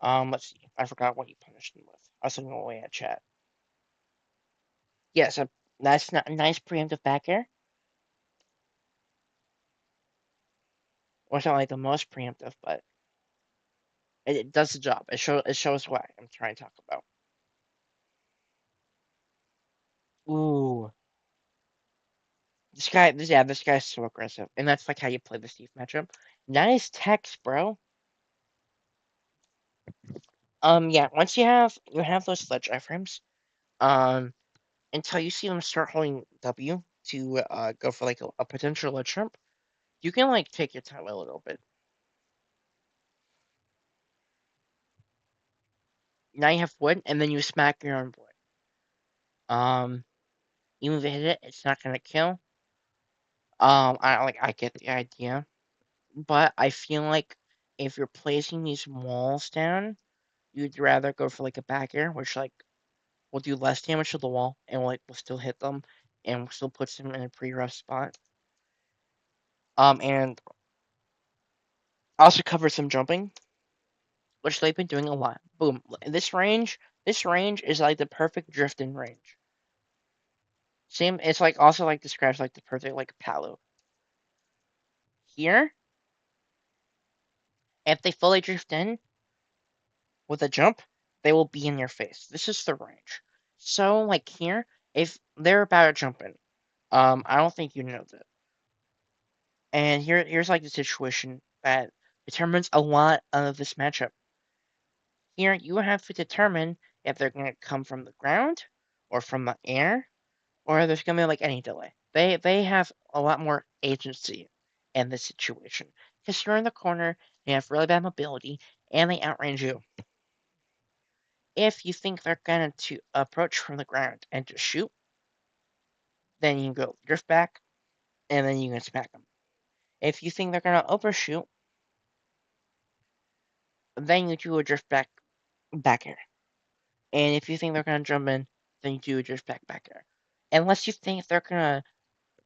Let's see. I forgot what you punished them with. I was looking away at chat. Yes, that's not a nice preemptive back air. Or it's not like the most preemptive, but it does the job. It shows what I'm trying to talk about. Ooh, this guy's so aggressive, and that's like how you play the Steve matchup. Nice text, bro. Yeah. Once you have those sledge iframes, um, until you see them start holding W to go for like a potential ledge jump, you can like take your time a little bit. Now you have wood, and then you smack your own wood. Um, even if you hit it, it's not gonna kill. I get the idea, but I feel like if you're placing these walls down, you'd rather go for like a back air, which like will do less damage to the wall and will still hit them and still puts them in a pretty rough spot. And also covers some jumping, which they've been doing a lot. Boom. This range is like the perfect drifting range. Same, it's like also like describes like the perfect like Palu. Here, if they fully drift in with a jump, they will be in your face. This is the range. So like here, if they're about to jump in, I don't think you know that. And here's like the situation that determines a lot of this matchup. Here you have to determine if they're gonna come from the ground or from the air, or there's gonna be like any delay. They have a lot more agency in this situation. Because you're in the corner, they have really bad mobility, and they outrange you. If you think they're going to approach from the ground and just shoot, then you go drift back, and then you can smack them. If you think they're going to overshoot, then you do a back air. And if you think they're going to jump in, then you do a back air. Unless you think they're going to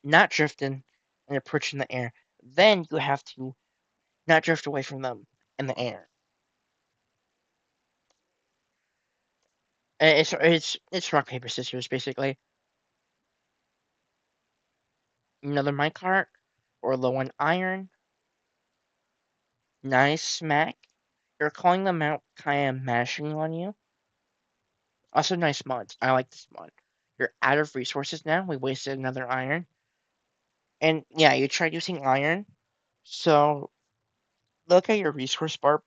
not drift in and approach in the air, then you have to not drift away from them in the air. It's rock paper scissors basically. Another minecart or low on iron. Nice smack. You're calling them out, kind of mashing on you. Also, nice mods. I like this mod. You're out of resources now. We wasted another iron. And yeah, you tried using iron. So look at your resource bar.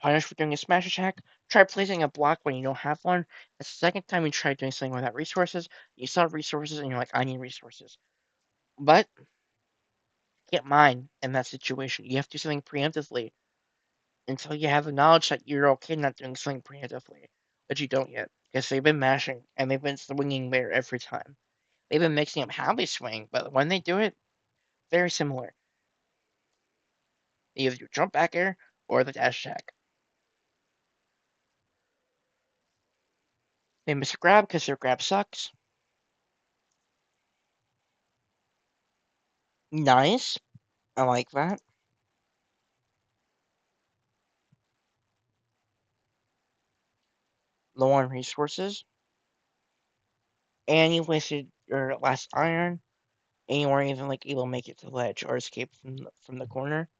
Punish for doing a smash attack. Try placing a block when you don't have one. The second time you try doing something without resources, you saw resources and you're like, I need resources. But get mine in that situation. You have to do something preemptively until you have the knowledge that you're okay not doing something preemptively, but you don't yet because they've been mashing and they've been swinging there every time. They've been mixing up how they swing, but when they do it, very similar. Either you jump back air or the dash attack. They miss a grab because their grab sucks. Nice. I like that. Low on resources. And you wasted your last iron. And you weren't even like able to make it to the ledge or escape from the corner.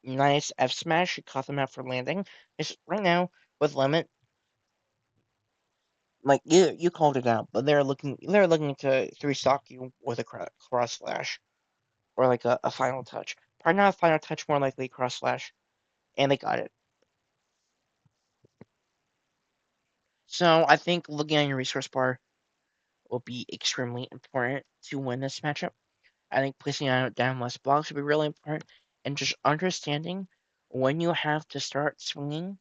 Nice F smash. You caught them out for landing. Just right now with limit, like you called it out, but they're looking to three stock you with a cross slash or like a final touch. Probably not a final touch, more likely cross slash, and they got it. So I think looking at your resource bar will be extremely important to win this matchup. I think placing down less blocks would be really important, and just understanding when you have to start swinging.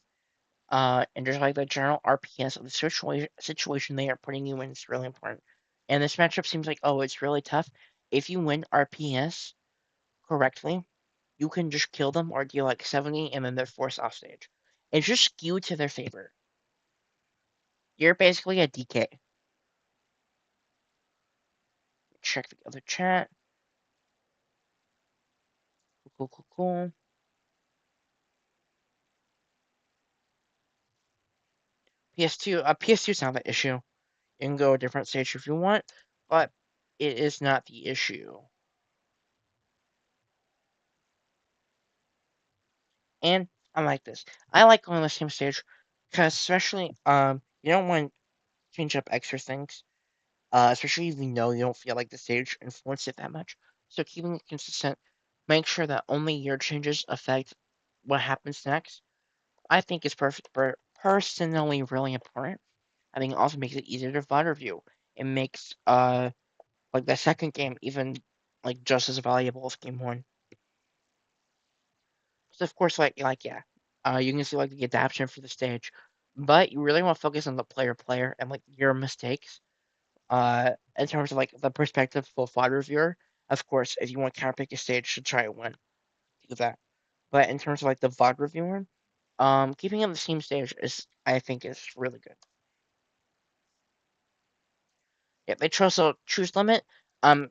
And just like the general RPS of the situation they are putting you in is really important. And this matchup seems like, oh, it's really tough. If you win RPS correctly, you can just kill them or deal like 70 and then they're forced off stage. It's just skewed to their favor. You're basically a DK. Check the other chat. Cool, cool, cool. PS2, PS2 is not the issue. You can go a different stage if you want, but it is not the issue. And I like this. I like going on the same stage because especially you don't want to change up extra things. Especially if you know you don't feel like the stage influenced it that much. So keeping it consistent, make sure that only your changes affect what happens next. I think is personally really important. I think it also makes it easier to VOD review. It makes like the second game even like just as valuable as game one. So of course, yeah, you can see like the adaptation for the stage, but you really want to focus on the player and like your mistakes. In terms of like the perspective of a fodder reviewer, of course, if you want to counterpick a stage to try to win, do that. But in terms of like the VOD reviewer, keeping on the same stage is I think is really good. Yeah, they chose a choose limit.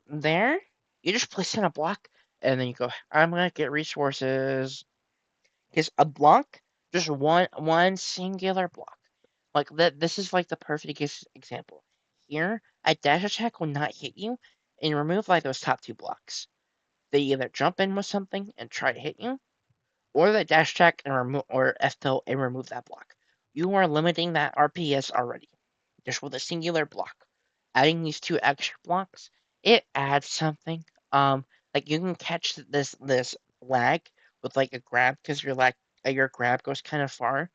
There you just place in a block, and then you go. I'm gonna get resources. Because a block, just one singular block. Like that. This is like the perfect example. Here, a dash attack will not hit you, and remove like those top two blocks. They either jump in with something and try to hit you, or they dash attack and remove or F tilt and remove that block. You are limiting that RPS already, just with a singular block. Adding these two extra blocks, it adds something. Like you can catch this lag with like a grab because your grab goes kind of far.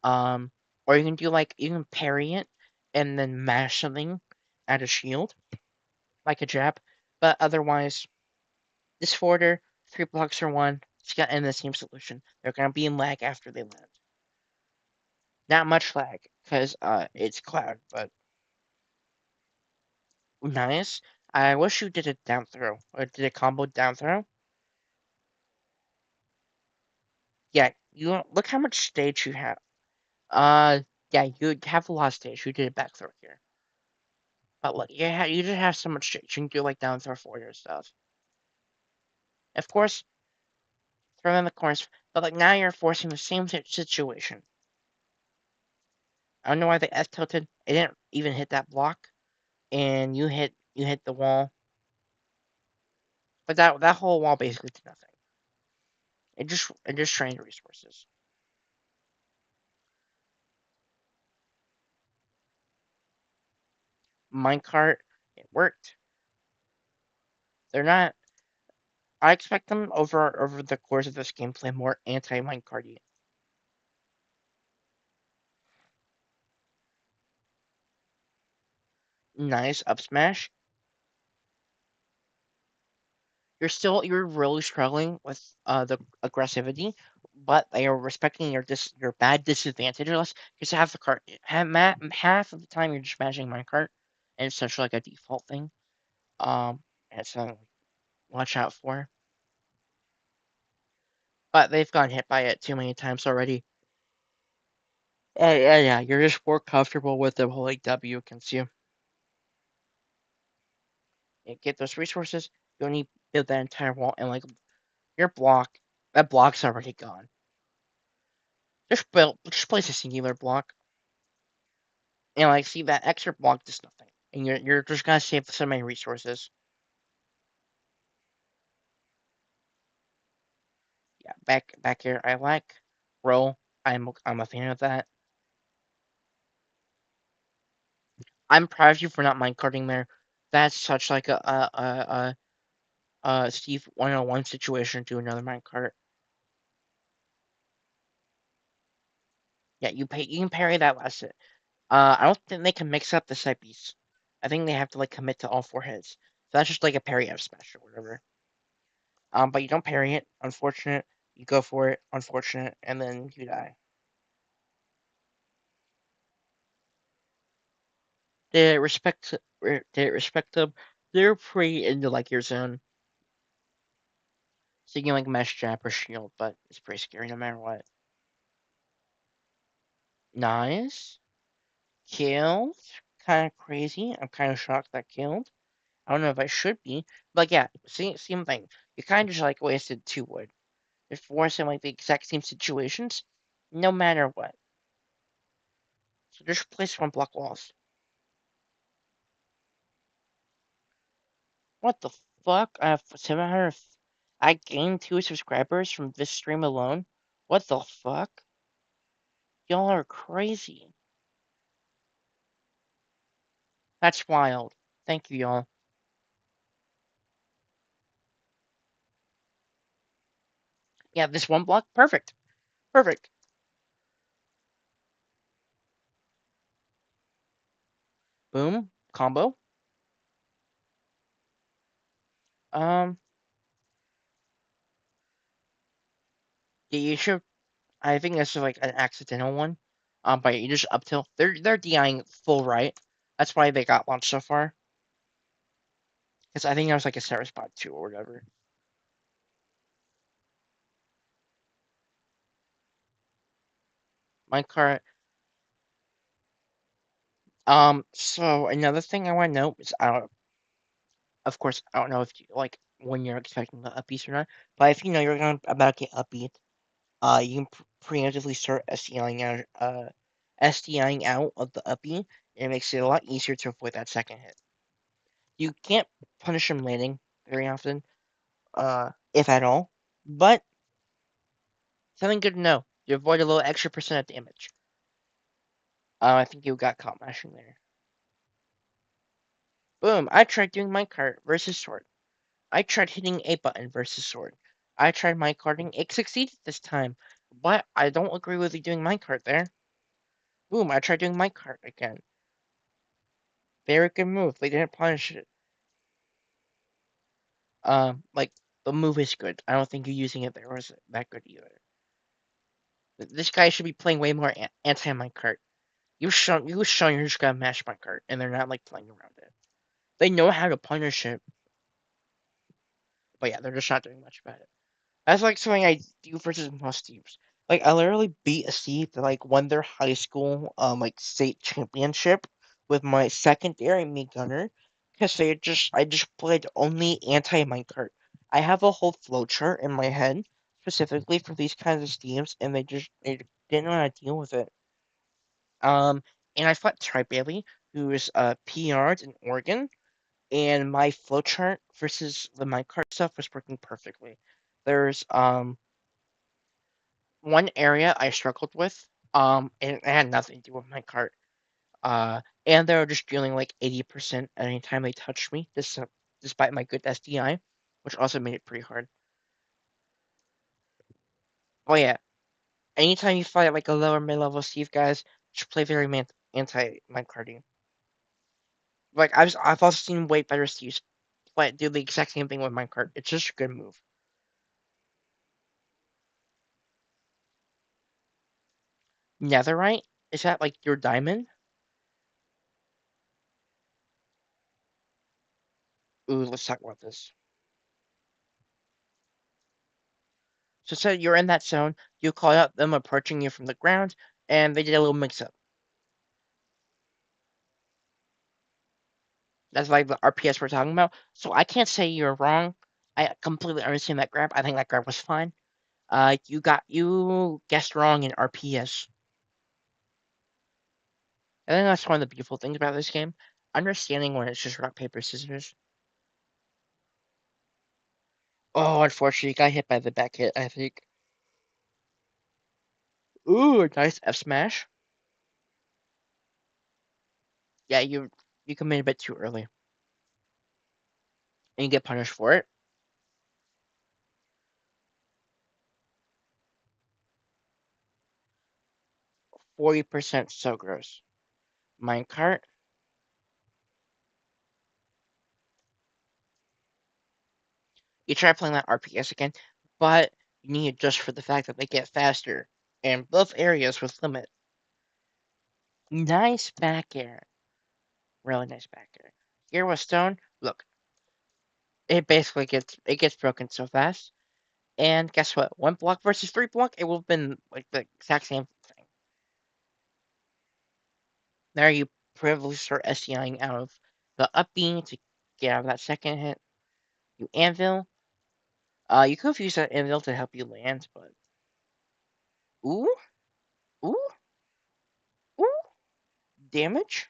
Um, Or you can do like you can parry it and then mash something at a shield, like a jab. But otherwise, this forwarder, 3 blocks for one, it's gonna end the same solution. They're gonna be in lag after they land. Not much lag, because it's Cloud, but nice. I wish you did a down throw, or did a combo down throw. Yeah, you look how much stage you have. Uh, yeah, you have a lot of stage. You did a back throw here. But look, you just have so much stage. You can do like down throw forward stuff. Of course, throw in the corners, but like now you're forcing the same situation. I don't know why they F tilted. It didn't even hit that block, and you hit the wall. But that whole wall basically did nothing. It just drained resources. Minecart, it worked. They're not. I expect them over the course of this game to play more anti-minecarty. Nice up smash. You're really struggling with the aggressivity, but they are respecting your bad disadvantages because half of the time you're just smashing minecart, and it's such like a default thing. And so watch out for. But they've gotten hit by it too many times already. Yeah, you're just more comfortable with the whole like W against you. You get those resources, you only build that entire wall, and like your block, that block's already gone. Just place a singular block, and like see that extra block does nothing, and you're just gonna save so many resources. Yeah, back here, I like roll. I'm a fan of that. I'm proud of you for not minecarting there. That's such like a Steve 101 situation to another minecart. Yeah, you can parry that last hit. I don't think they can mix up the side piece. I think they have to like commit to all four hits. So that's just like a parry F smash or whatever. But you don't parry it. Unfortunate. You go for it. Unfortunate, and then you die. They respect. They respect them. They're pretty into like your zone. So you can like mesh jab or shield, but it's pretty scary no matter what. Nice. Killed. Kind of crazy. I'm kind of shocked that killed. I don't know if I should be, but yeah, same thing. You kind of just like wasted 2 wood. You're forced in like the exact same situations, no matter what. So just place one block walls. What the fuck? I have 700. I gained 2 subscribers from this stream alone. What the fuck? Y'all are crazy. That's wild. Thank you, y'all. Yeah, this one block, perfect, perfect. Boom, combo. Um, yeah, you should. I think this is like an accidental one. But you just up tilt. They're DIing full right. That's why they got launched so far. Because I think that was like a Sarah spot too or whatever. My car. So another thing I want to note is I don't. Of course, I don't know if you like when you're expecting the upbeats or not. But if you know you're gonna about to get upbeat, you can preemptively start SDIing out of the upbeat. And it makes it a lot easier to avoid that second hit. You can't punish him landing very often, if at all. But something good to know. You avoid a little extra percent of damage. I think you got caught mashing there. Boom! I tried doing minecart versus sword. I tried hitting A button versus sword. I tried minecarting. It succeeded this time. But I don't agree with you doing minecart there. Boom, I tried doing my cart again. Very good move. They didn't punish it. Like, the move is good. I don't think you using it there was that good either. This guy should be playing way more anti-minecart. You shown you're just gonna mash minecart, and they're not like playing around it. They know how to punish it, but yeah, they're just not doing much about it. That's like something I do versus most teams. Like I literally beat a Steve that like won their high school like state championship with my secondary meat gunner because I just played only anti minecart. I have a whole flowchart in my head specifically for these kinds of Steams, and they didn't know how to deal with it. Um, and I fought Tri Bailey, who is PR'd in Oregon, and my flowchart versus the minecart stuff was working perfectly. There's one area I struggled with, and it had nothing to do with my cart. And they were just dealing like 80% anytime they touched me, despite my good SDI, which also made it pretty hard. Oh yeah, anytime you fight like a lower mid-level Steve guys, just play very anti minecarting. Like I've also seen way better Steves do the exact same thing with minecart. It's just a good move. Netherite, is that like your diamond? Ooh, let's talk about this. So say you're in that zone, you call out them approaching you from the ground, and they did a little mix up. That's like the RPS we're talking about. So I can't say you're wrong. I completely understand that grab. I think that grab was fine. You guessed wrong in RPS. I think that's one of the beautiful things about this game. Understanding when it's just rock, paper, scissors. Oh, unfortunately, you got hit by the back hit, I think. Ooh, a nice F smash. Yeah, you committed a bit too early. And you get punished for it. 40% so gross. Minecart. You try playing that RPS again, but you need it just for the fact that they get faster. And both areas with limit. Nice back air. Really nice back air. Here with Stone, look, it gets broken so fast. And guess what? One block versus three block, it will have been like the exact same thing. There you privileged start SCIing out of the up beam to get out of that second hit. You anvil. You could have used that anvil to help you land, but ooh, ooh, ooh, damage.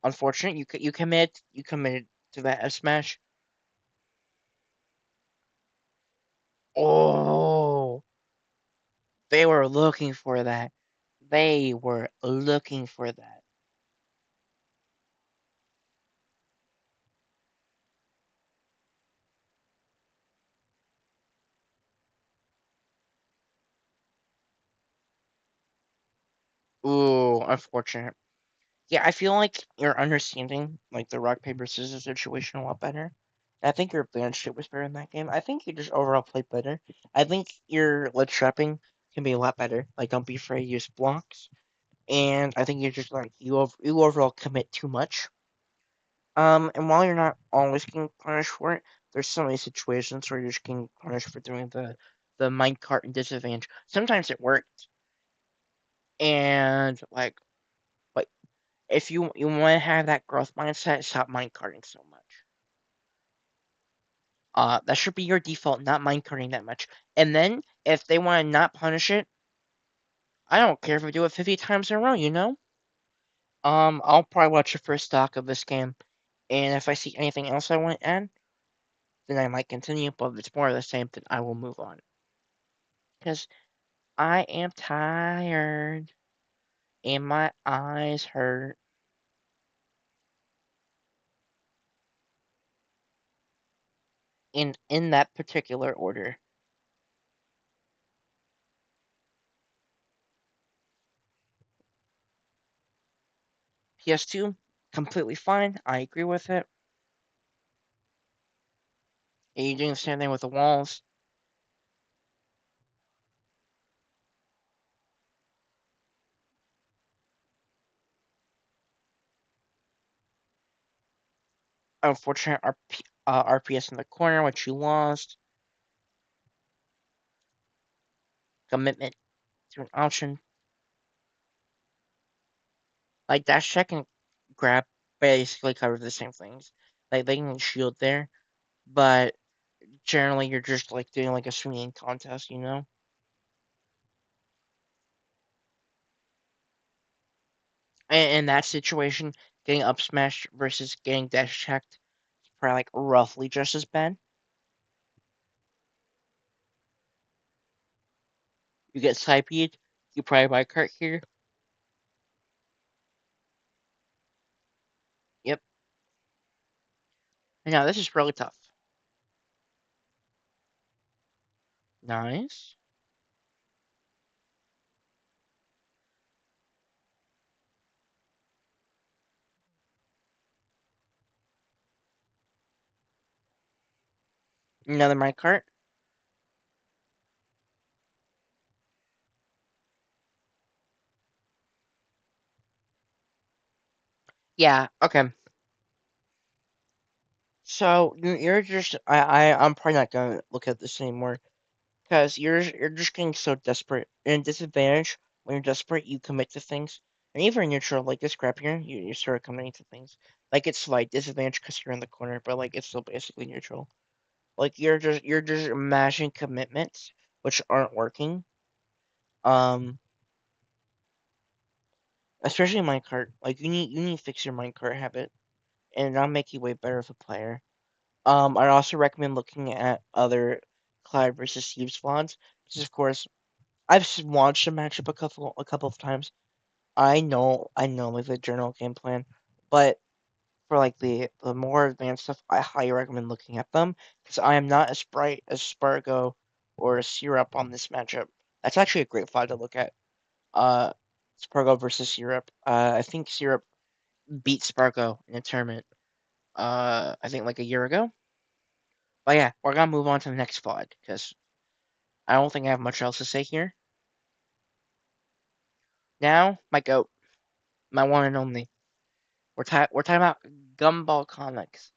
Unfortunate. You committed to that F smash. Oh, they were looking for that. They were looking for that. Ooh, unfortunate. Yeah, I feel like you're understanding like the rock paper scissors situation a lot better. I think your leadership was better in that game. I think you just overall played better. I think your ledge trapping can be a lot better. Like, don't be afraid to use blocks. And I think you're just like you overall commit too much. And while you're not always getting punished for it, there's so many situations where you're just getting punished for doing the minecart and disadvantage. Sometimes it worked, and like if you want to have that growth mindset, stop minecarting so much. That should be your default, not minecarting that much. And then if they want to not punish it, I don't care if we do it 50 times in a row. I'll probably watch the first stock of this game, and if I see anything else I want to add, then I might continue. But if it's more of the same, then I will move on because I am tired and my eyes hurt. In that particular order. PS2, completely fine. I agree with it. And you're doing the same thing with the walls. Unfortunate RPS in the corner, which you lost. Commitment to an option. Like dash check and grab basically cover the same things. Like they can shield there, but generally you're just like doing like a swinging contest, you know? And in that situation, getting up smashed versus getting dash checked is probably like roughly just as bad. You get side you probably buy a cart here. Yep. And now this is really tough. Nice. Another my cart. Yeah, okay. So you're just I'm probably not gonna look at this anymore because you're just getting so desperate. In disadvantage, when you're desperate, you commit to things. And even neutral, like this crap here, you start committing to things. Like it's like disadvantage because you're in the corner, but like it's still basically neutral. Like you're just mashing commitments which aren't working. Um, especially minecart. Like you need to fix your minecart habit, and that'll make you way better as a player. I'd also recommend looking at other Clyde versus Thieves VODs because, of course, I've watched a matchup a couple of times. I know, like the general game plan, but for like the more advanced stuff, I highly recommend looking at them because I am not as bright as Spargo or Syrup on this matchup. That's actually a great fight to look at. Uh, Spargo versus Syrup. I think Syrup beat Spargo in a tournament. I think like a year ago. But yeah, we're gonna move on to the next VOD because I don't think I have much else to say here. Now, my goat, my one and only. We're talking about Gumball Comics.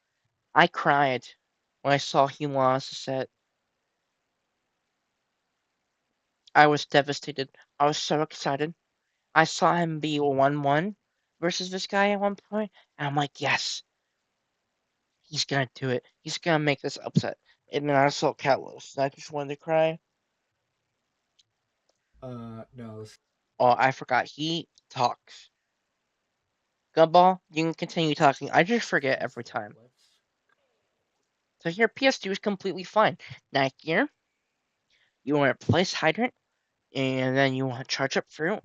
I cried when I saw he lost the set. I was devastated. I was so excited. I saw him be 1-1 versus this guy at one point, and I'm like, yes, he's gonna do it. He's gonna make this upset. And then I saw Catalyst, and I just wanted to cry. No. Oh, I forgot. He talks. Gumball, you can continue talking. I just forget every time. So here, PS2 is completely fine. Now here, you want to place Hydrant, and then you want to charge up Fruit,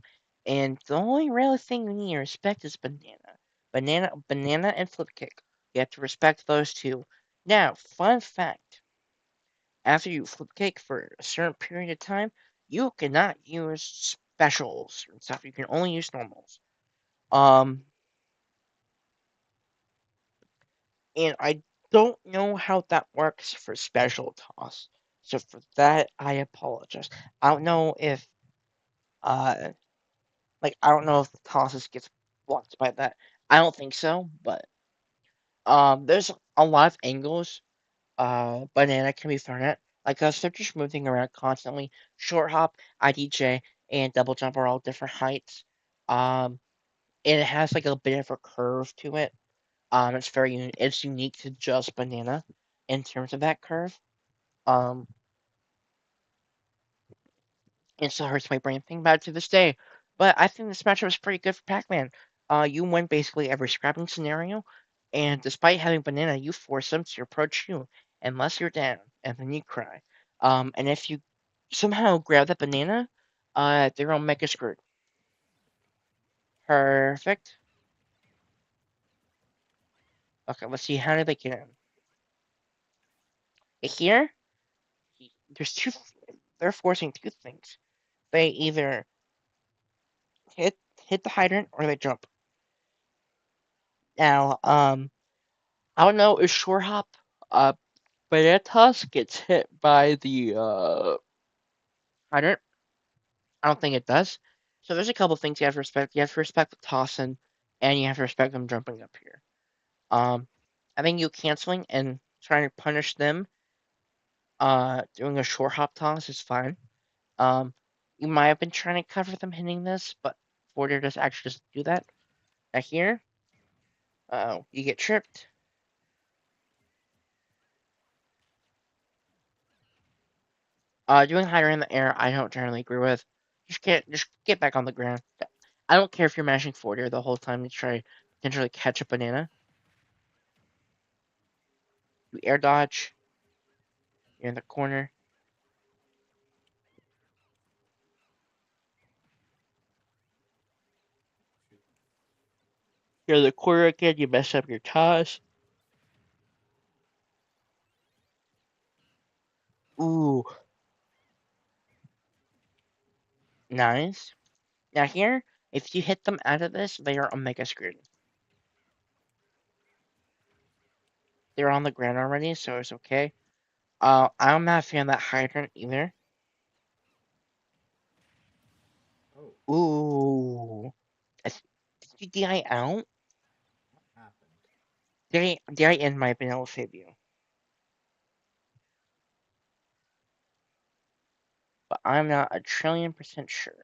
and the only real thing you need to respect is Banana. Banana, and Flip Kick. You have to respect those two. Now, fun fact: after you Flip Kick for a certain period of time, you cannot use specials and stuff. You can only use normals. Um, and I don't know how that works for special toss. So for that, I apologize. I don't know if uh I don't know if the tosses gets blocked by that. I don't think so, but there's a lot of angles Banana can be thrown at. Like us, they're just moving around constantly. Short hop, IDJ, and double jump are all different heights. Um, and it has like a bit of a curve to it. It's unique to just Banana in terms of that curve. Um, and still hurts my brain thinking about it to this day. But I think this matchup is pretty good for Pac-Man. You win basically every scrapping scenario, and despite having Banana, you force them to approach you unless you're down, and then you cry. And if you somehow grab that banana, they're on Mega Screwed. Perfect. Okay, let's see. How do they get in? Here, there's two. They're forcing two things. They either hit hit the hydrant or they jump. Now, I don't know if Shore Hop, Banana Toss gets hit by the hydrant. I don't think it does. So there's a couple things you have to respect. You have to respect the tossing, and you have to respect them jumping up here. Um, I think you canceling and trying to punish them, doing a short hop toss is fine. Um, you might have been trying to cover them hitting this, but Forder does actually just do that. Now here, you get tripped. Doing higher in the air, I don't generally agree with. Just get back on the ground. I don't care if you're mashing forward the whole time to try to potentially catch a banana. You air dodge. You're in the corner. You're in the corner again. You mess up your toss. Ooh, nice. Now here, if you hit them out of this, they are omega screwed. They're on the ground already, so it's okay. I'm not a fan of that hydrant either. Oh, Ooh. Did you DI out? what happened? DI in might have been able to save you. But I'm not a trillion% sure.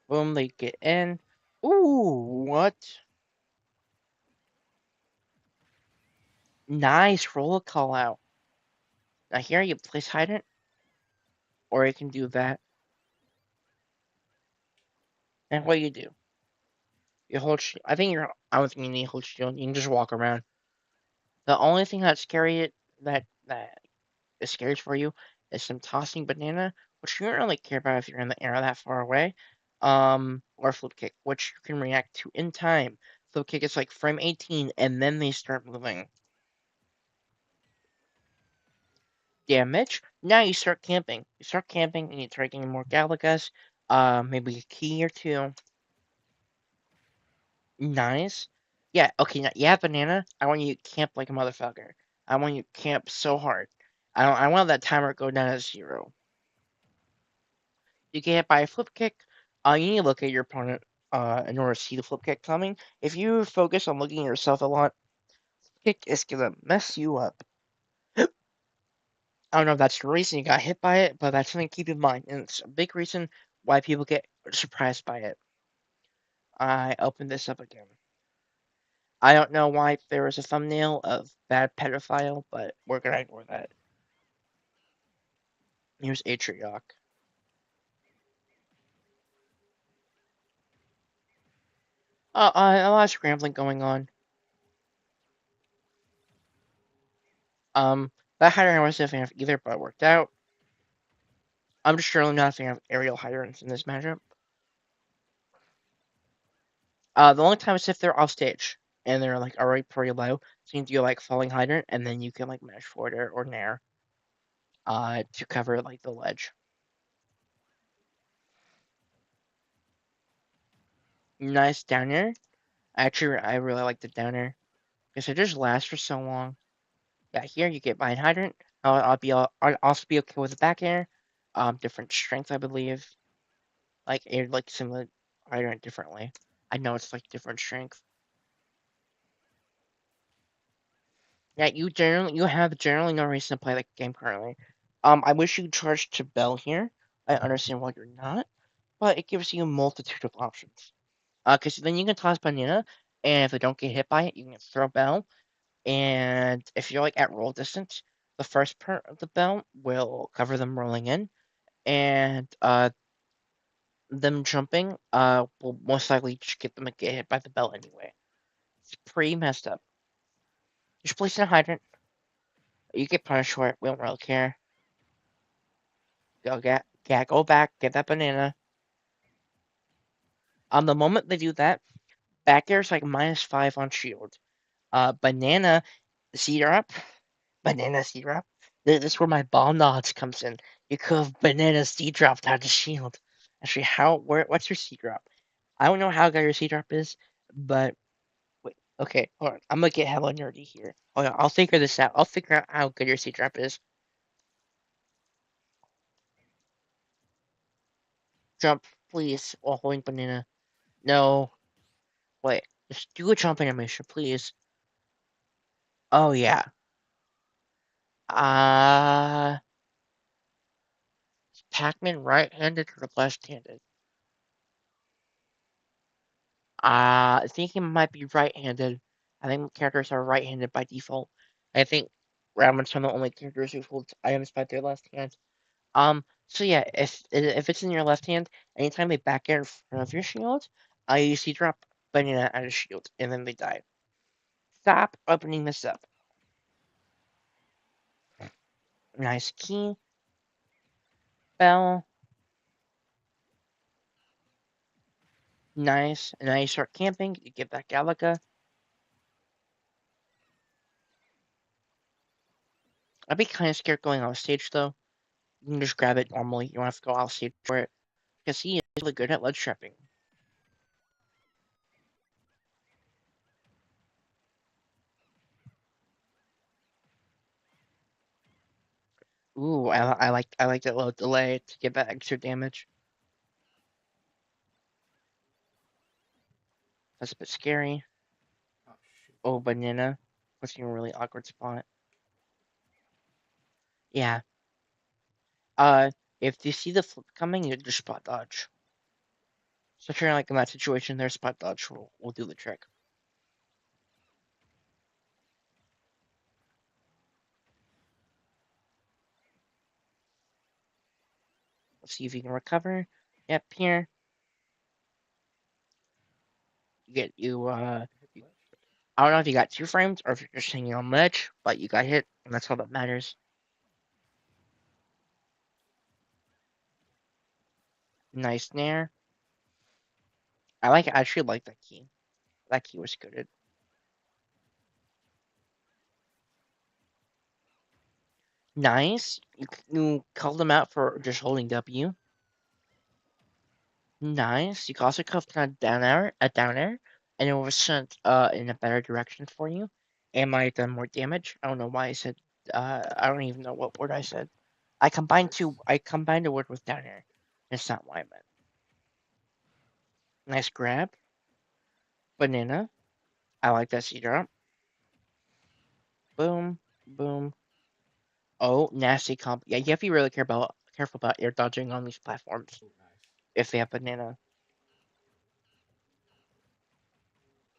Boom, they get in. Ooh, what? Nice roll call out. Now here you place hydrant, or you can do that. And what you do? You hold. I think you're. I don't think you need to hold shield. You can just walk around. The only thing that's scary that is scary for you is some tossing banana, which you don't really care about if you're in the air that far away. Or flip kick, which you can react to in time. Flip kick is like frame 18, and then they start moving. Damage. Now you start camping. You start camping, and you start getting more Galagas. Maybe a key or two. Nice. Yeah, okay, now you have banana. I want you to camp like a motherfucker. I want you to camp so hard. I want that timer to go down to 0. You get hit by a flip kick. You need to look at your opponent in order to see the flip kick coming. If you focus on looking at yourself a lot, kick is gonna mess you up. I don't know if that's the reason you got hit by it, but that's something to keep in mind, and it's a big reason why people get surprised by it. I opened this up again. I don't know why there was a thumbnail of bad pedophile, but we're gonna ignore that. Here's Atrioc. A lot of scrambling going on. Um, that hydrant I wasn't a fan of either, but it worked out. I'm just really not a fan of aerial hydrants in this matchup. The only time is if they're off stage and they're like already pretty low, so you can do like falling hydrant, and then you can like mash forward or nair to cover like the ledge. Nice down air. Actually, I really like the down air because it just lasts for so long. Yeah, here you get behind hydrant. I'll also be okay with the back air. Different strength, I believe. Like air, like similar hydrant differently. I know it's like different strength. Yeah, you have generally no reason to play the game currently. I wish you charged to Bell here. I understand why you're not, but it gives you a multitude of options. Because then you can toss banana, and if they don't get hit by it, you can throw Bell. And if you're like at roll distance, the first part of the Bell will cover them rolling in, and them jumping will most likely just get them to get hit by the Bell anyway. It's pretty messed up. Just place in a hydrant. You get punished for it. We don't really care. Go back, get that banana. The moment they do that, back air's like -5 on shield. Banana C drop, banana C drop. This is where my ball nods comes in. You could have banana C dropped out of shield. Actually, what's your C drop? I don't know how good your C drop is, but wait, okay, hold on. I'm gonna get hella nerdy here. Hold on, I'll figure this out. I'll figure out how good your C drop is. Jump, please, while holding banana. No, wait, just do a jump animation, please. Oh yeah. Uh, is Pac-Man right-handed or left-handed? I think he might be right-handed. I think characters are right-handed by default. I think Ramon's one of the only characters who holds items by their left hand. So yeah, if it's in your left hand, anytime they back air in front of your shield, I usually drop banana at a shield, and then they die. Stop opening this up. Nice key. Bell. Nice. And now you start camping, you get back Galaga. I'd be kind of scared going off stage though. You can just grab it normally, you don't have to go off stage for it. Because he is really good at ledge trapping. Ooh, I like that little delay to get that extra damage. That's a bit scary. Oh shoot. Oh, banana. Puts you in a really awkward spot. Yeah. Uh, if you see the flip coming, you just spot dodge. So if you're like in that situation, their spot dodge will do the trick. Let's see if you can recover. Yep, here. Hit You, ledge. I don't know if you got 2 frames or if you're just hanging on ledge, but you got hit, and that's all that matters. Nice snare. I actually like that key. That key was good. Nice. You called them out for just holding W. Nice. You can also cut down air, and it was sent in a better direction for you. It might have done more damage. I don't know why I said I don't even know what word I said. Reverse. I combined a word with down air. That's not what I meant. Nice grab. Banana. I like that C drop. Boom. Boom. Oh, nasty comp. Yeah, you have to be really careful about air dodging on these platforms Oh nice. if they have banana.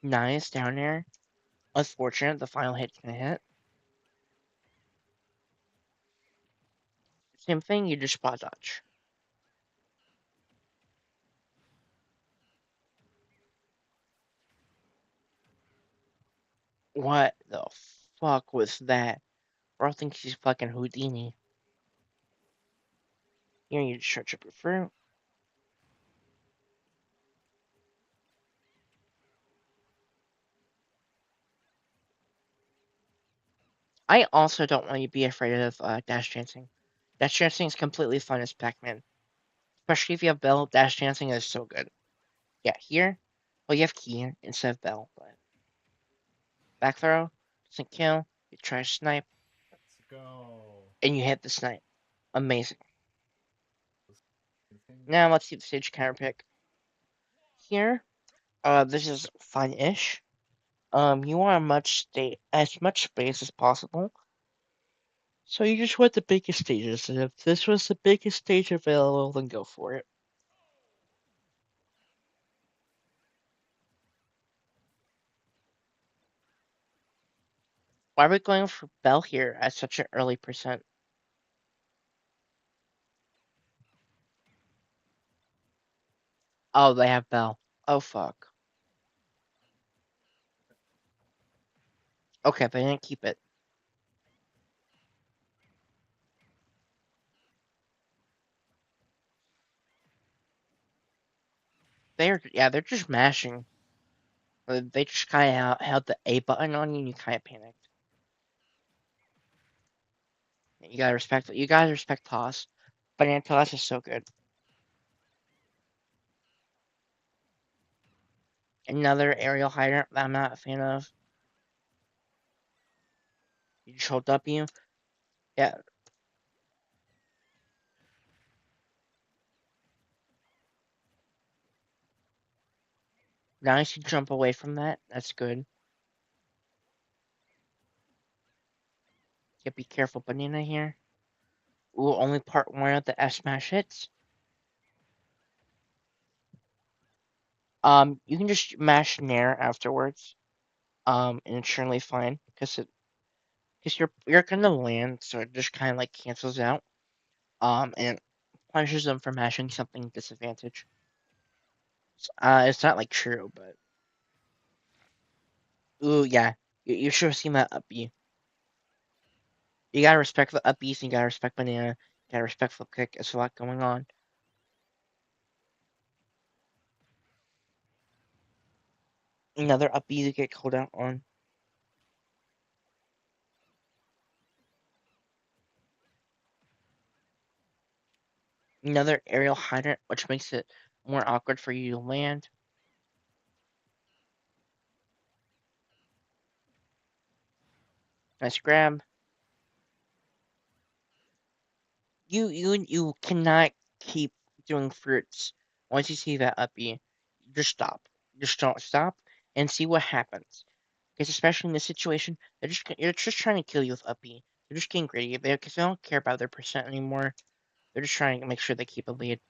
Nice down air. Unfortunate, the final hit's gonna hit. Same thing, you just spot dodge. What the fuck was that? Bro thinks he's fucking Houdini. Here, you just search up your fruit. I also don't want you to be afraid of dash chancing. Dash chancing is completely fun as Pac-Man. Especially if you have Bell, dash chancing is so good. Yeah, here, well, you have Key instead of Bell, but back throw doesn't kill. You try to snipe, Let's go. and you hit the snipe. Amazing. Thing. Now let's see the stage counter pick. Here, this is fun-ish. You want as much space as possible. So you just want the biggest stages, and if this was the biggest stage available, then go for it. Why are we going for Bell here at such an early percent? Oh, they have Bell. Oh fuck. Okay, but I didn't keep it. They're just mashing. They just kind of held the A button on you, and you kind of panicked. You gotta respect. You gotta respect toss. Banana toss is so good. Another aerial hydrant that I'm not a fan of. You just hold up you. Yeah. Nice, you jump away from that. That's good. Yeah, be careful, banana here. Ooh, only part one of the F smash hits. You can just mash Nair afterwards. And it's surely fine because you're gonna land, so it just kind of like cancels out. And punishes them for mashing something disadvantage. It's not like true, but ooh, yeah, you should have seen that up B. You gotta respect the up Bs, and you gotta respect banana. You gotta respect flip kick. There's a lot going on. Another up B to get called out on. Another aerial hydrant, which makes it more awkward for you to land. Nice grab. You cannot keep doing fruits. Once you see that up B, just stop. Just don't stop and see what happens. Because especially in this situation, you're just trying to kill you with up B. They're just getting greedy because they don't care about their percent anymore. They're just trying to make sure they keep a lead.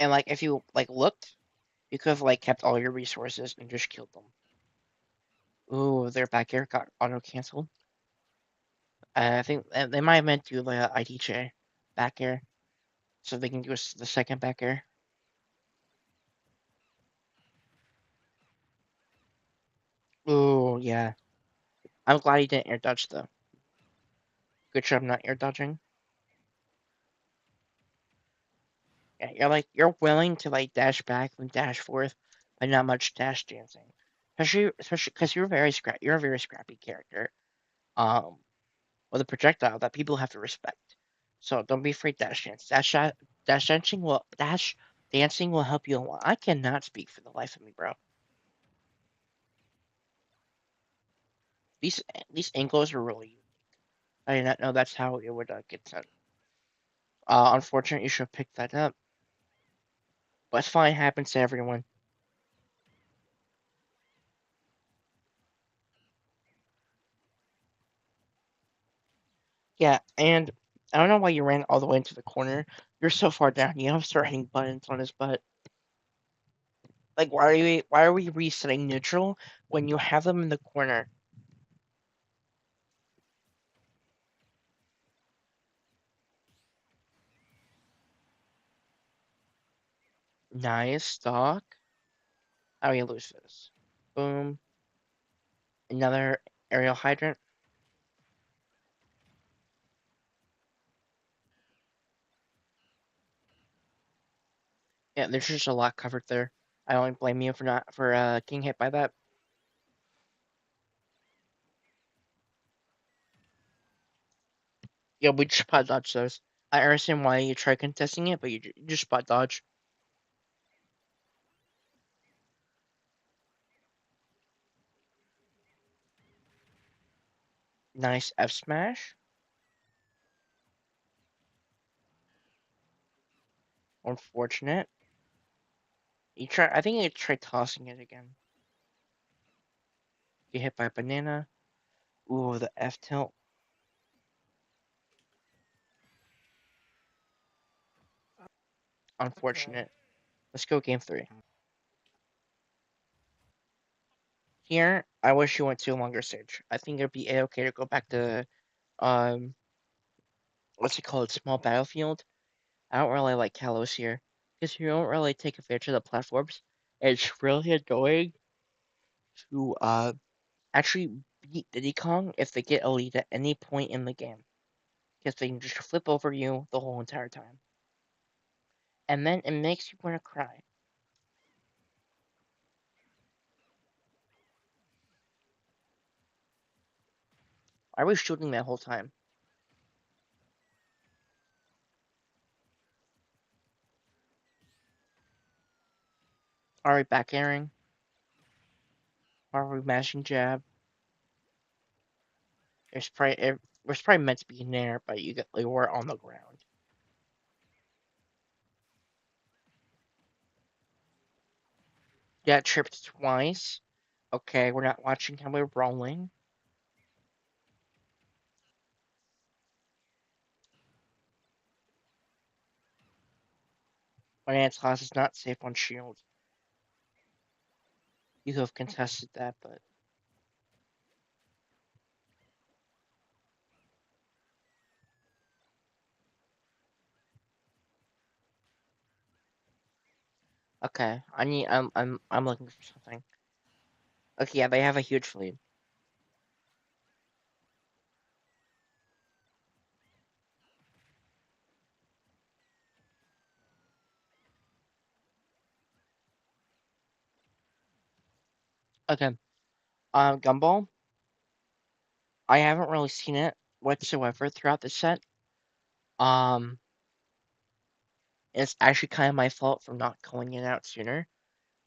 And like if you like looked, you could have like kept all your resources and just killed them. Ooh, their back air got auto canceled. I think they might have meant to do the IDJ back air, so they can do the second back air. Ooh, yeah. I'm glad he didn't air dodge though. Good job not air dodging. Yeah, you're willing to like dash back and dash forth, but not much dash dancing. Especially because you're a very scrappy character. Um, with a projectile that people have to respect. So don't be afraid to dash dance. Dash dancing will help you a lot. I cannot speak for the life of me, bro. These angles are really unique. I did not know that's how it would get sent. Unfortunately, you should have picked that up, but it's fine. It happens to everyone. Yeah, and I don't know why you ran all the way into the corner. You're so far down. You have to start hitting buttons on his butt. Like, why are we resetting neutral when you have them in the corner? Nice stock. How do you lose this? Boom. Another aerial hydrant. Yeah, there's just a lot covered there. I don't blame you for not for getting hit by that. Yeah, we just spot dodge those. I understand why you try contesting it, but you just spot dodge. Nice F smash. Unfortunate. You try. I think you try tossing it again. Get hit by a banana. Ooh, the F tilt. Okay. Unfortunate. Let's go game three. Here, I wish you went to a longer stage. I think it'd be a-okay to go back to um, what's it called, small battlefield. I don't really like Kalos here because you don't really take advantage of the platforms. It's really annoying to actually beat Diddy Kong if they get a lead at any point in the game because they can just flip over you the whole entire time, and then it makes you want to cry. Why was shooting that whole time? Alright, back airing. Are we mashing jab? It was probably meant to be in there, but you were on the ground. Yeah, tripped twice. Okay, we're not watching how we're rolling. Lance is not safe on shield. You have contested that, but okay. I'm looking for something. Okay, yeah, they have a huge lead. Okay. Gumball. I haven't really seen it whatsoever throughout the set. Um, it's actually kind of my fault for not calling it out sooner.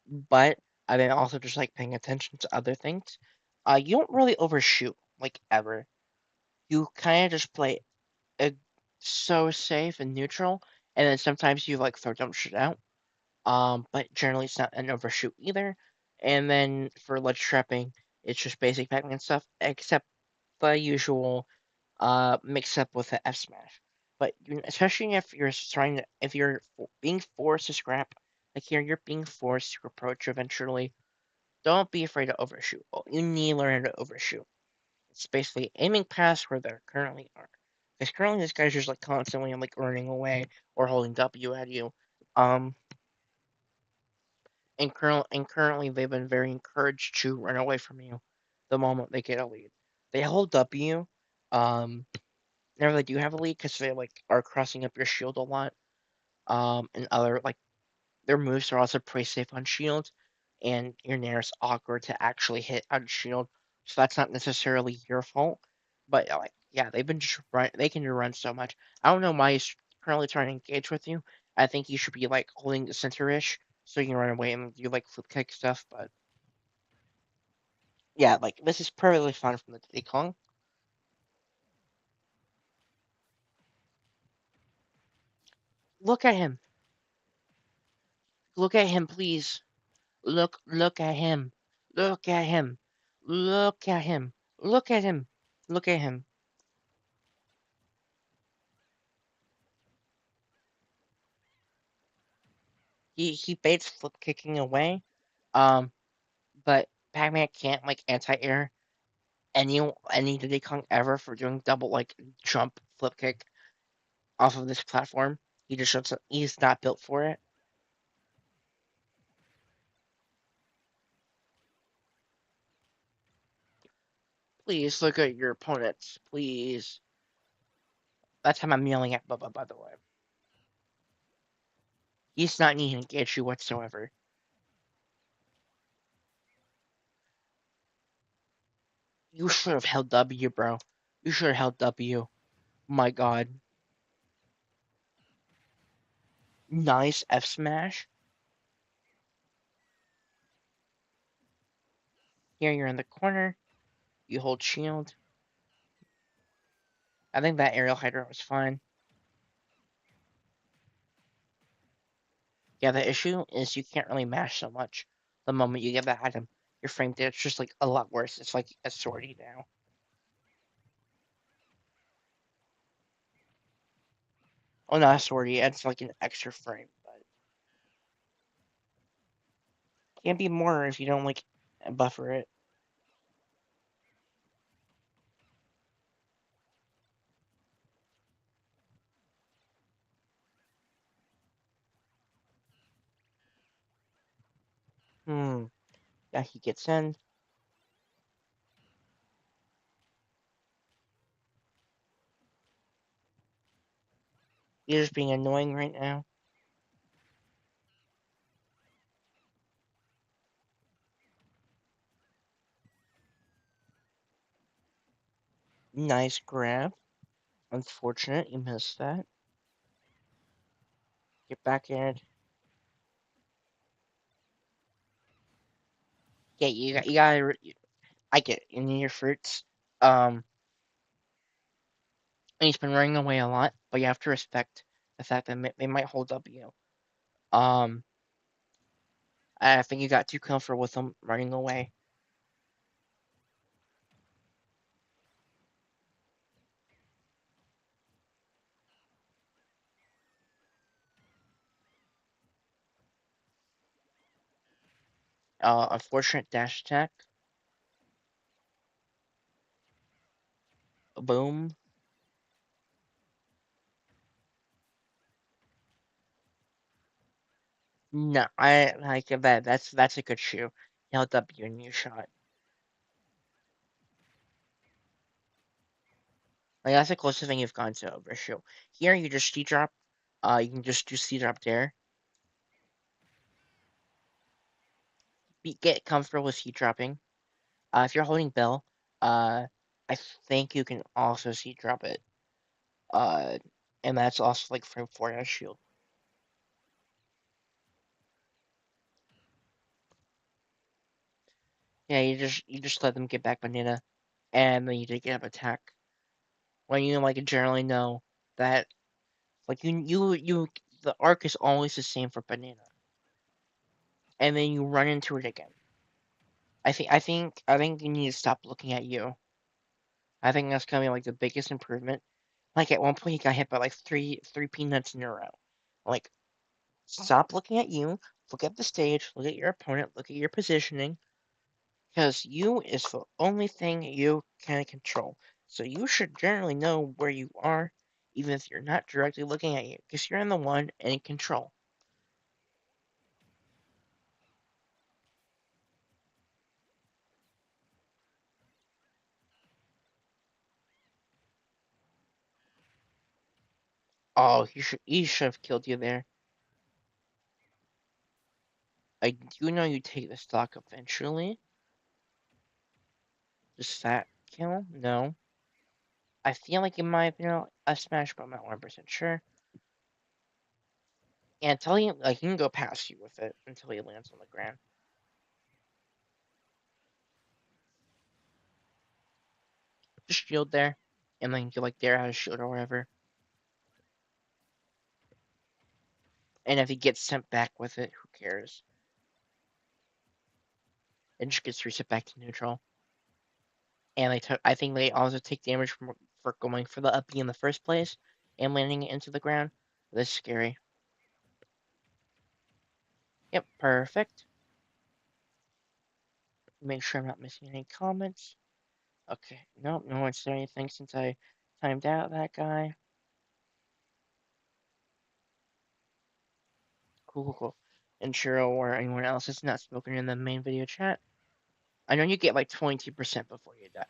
But I've been also just like paying attention to other things. You don't really overshoot like ever. You kind of just play it so safe and neutral, and then sometimes you like throw dumb shit out. But generally it's not an overshoot either. And then for ledge trapping, it's just basic Pac-Man stuff, except the usual mix up with the F smash. But especially if you're trying to, if you're being forced to scrap, like here you're being forced to approach eventually. Don't be afraid to overshoot. Well, you need to learn to overshoot. It's basically aiming past where they currently are. Because currently this guy's just like constantly like running away or holding W at you. Um, and currently they've been very encouraged to run away from you the moment they get a lead. They hold W, um, whenever they do have a lead because they like are crossing up your shield a lot. And other like their moves are also pretty safe on shield, and your Nair is awkward to actually hit on shield, so that's not necessarily your fault. But like, yeah, they've been just run. They can run so much. I don't know why he's currently trying to engage with you. I think you should be like holding the center-ish so you can run away and do like flip kick stuff. But yeah, like this is perfectly fine from the Diddy Kong. Look at him. Look at him, please. Look at him. Look at him. Look at him. Look at him. Look at him. He baits flip kicking away. Um, but Pac-Man can't like anti-air any Diddy Kong ever for doing double like jump flip kick off of this platform. He just shows he's not built for it. Please look at your opponents, please. That's how I'm yelling at Bubba, by the way. He's not needing to engage you whatsoever. You should have held W, bro. You should have held W. My God. Nice F smash. Here you're in the corner. You hold shield. I think that aerial Hydra was fine. Yeah, the issue is you can't really mash so much the moment you get that item. Your frame rate's just like a lot worse. It's like a sortie now. Oh, not a sortie. It's like an extra frame, but can't be more if you don't like buffer it. Hmm. Yeah, he gets in. You're just being annoying right now. Nice grab. Unfortunate, you missed that. Get back in. Yeah, you gotta. I get it. You need your fruits. Um, and he's been running away a lot, but you have to respect the fact that they might hold up you. Um, I think you got too comfortable with him running away. Unfortunate dash attack. Boom. No, I like that. That's a good shoe. He held up your new shot. Like that's the closest thing you've gone to overshoot. Here you just C drop. You can just do C drop there. Get comfortable with C dropping. If you're holding Bill, I think you can also C drop it. Uh, and that's also like frame 4 as shield. Yeah, you just let them get back banana, and then you take get up attack. When you like generally know that like you the arc is always the same for banana, and then you run into it again. I think you need to stop looking at you. I think that's gonna be like the biggest improvement. Like at one point he got hit by like three peanuts in a row. Like stop looking at you, look at the stage, look at your opponent, look at your positioning, because you is the only thing you can control. So you should generally know where you are, even if you're not directly looking at you, because you're in the one in control. Oh, he should have killed you there. I do know you take the stock eventually. Does that kill? No. I feel like it might have been a smash, but I'm not 100% sure. And until he can go past you with it until he lands on the ground. Just shield there, and then you like dare out a shield or whatever. And if he gets sent back with it, who cares? It just gets reset back to neutral. And I think they also take damage for going for the up B in the first place and landing it into the ground. That's scary. Yep, perfect. Make sure I'm not missing any comments. Okay, nope, no one said anything since I timed out that guy. Cool, cool, cool. And Shiro or anyone else that's not spoken in the main video chat. I know you get like 22% before you die.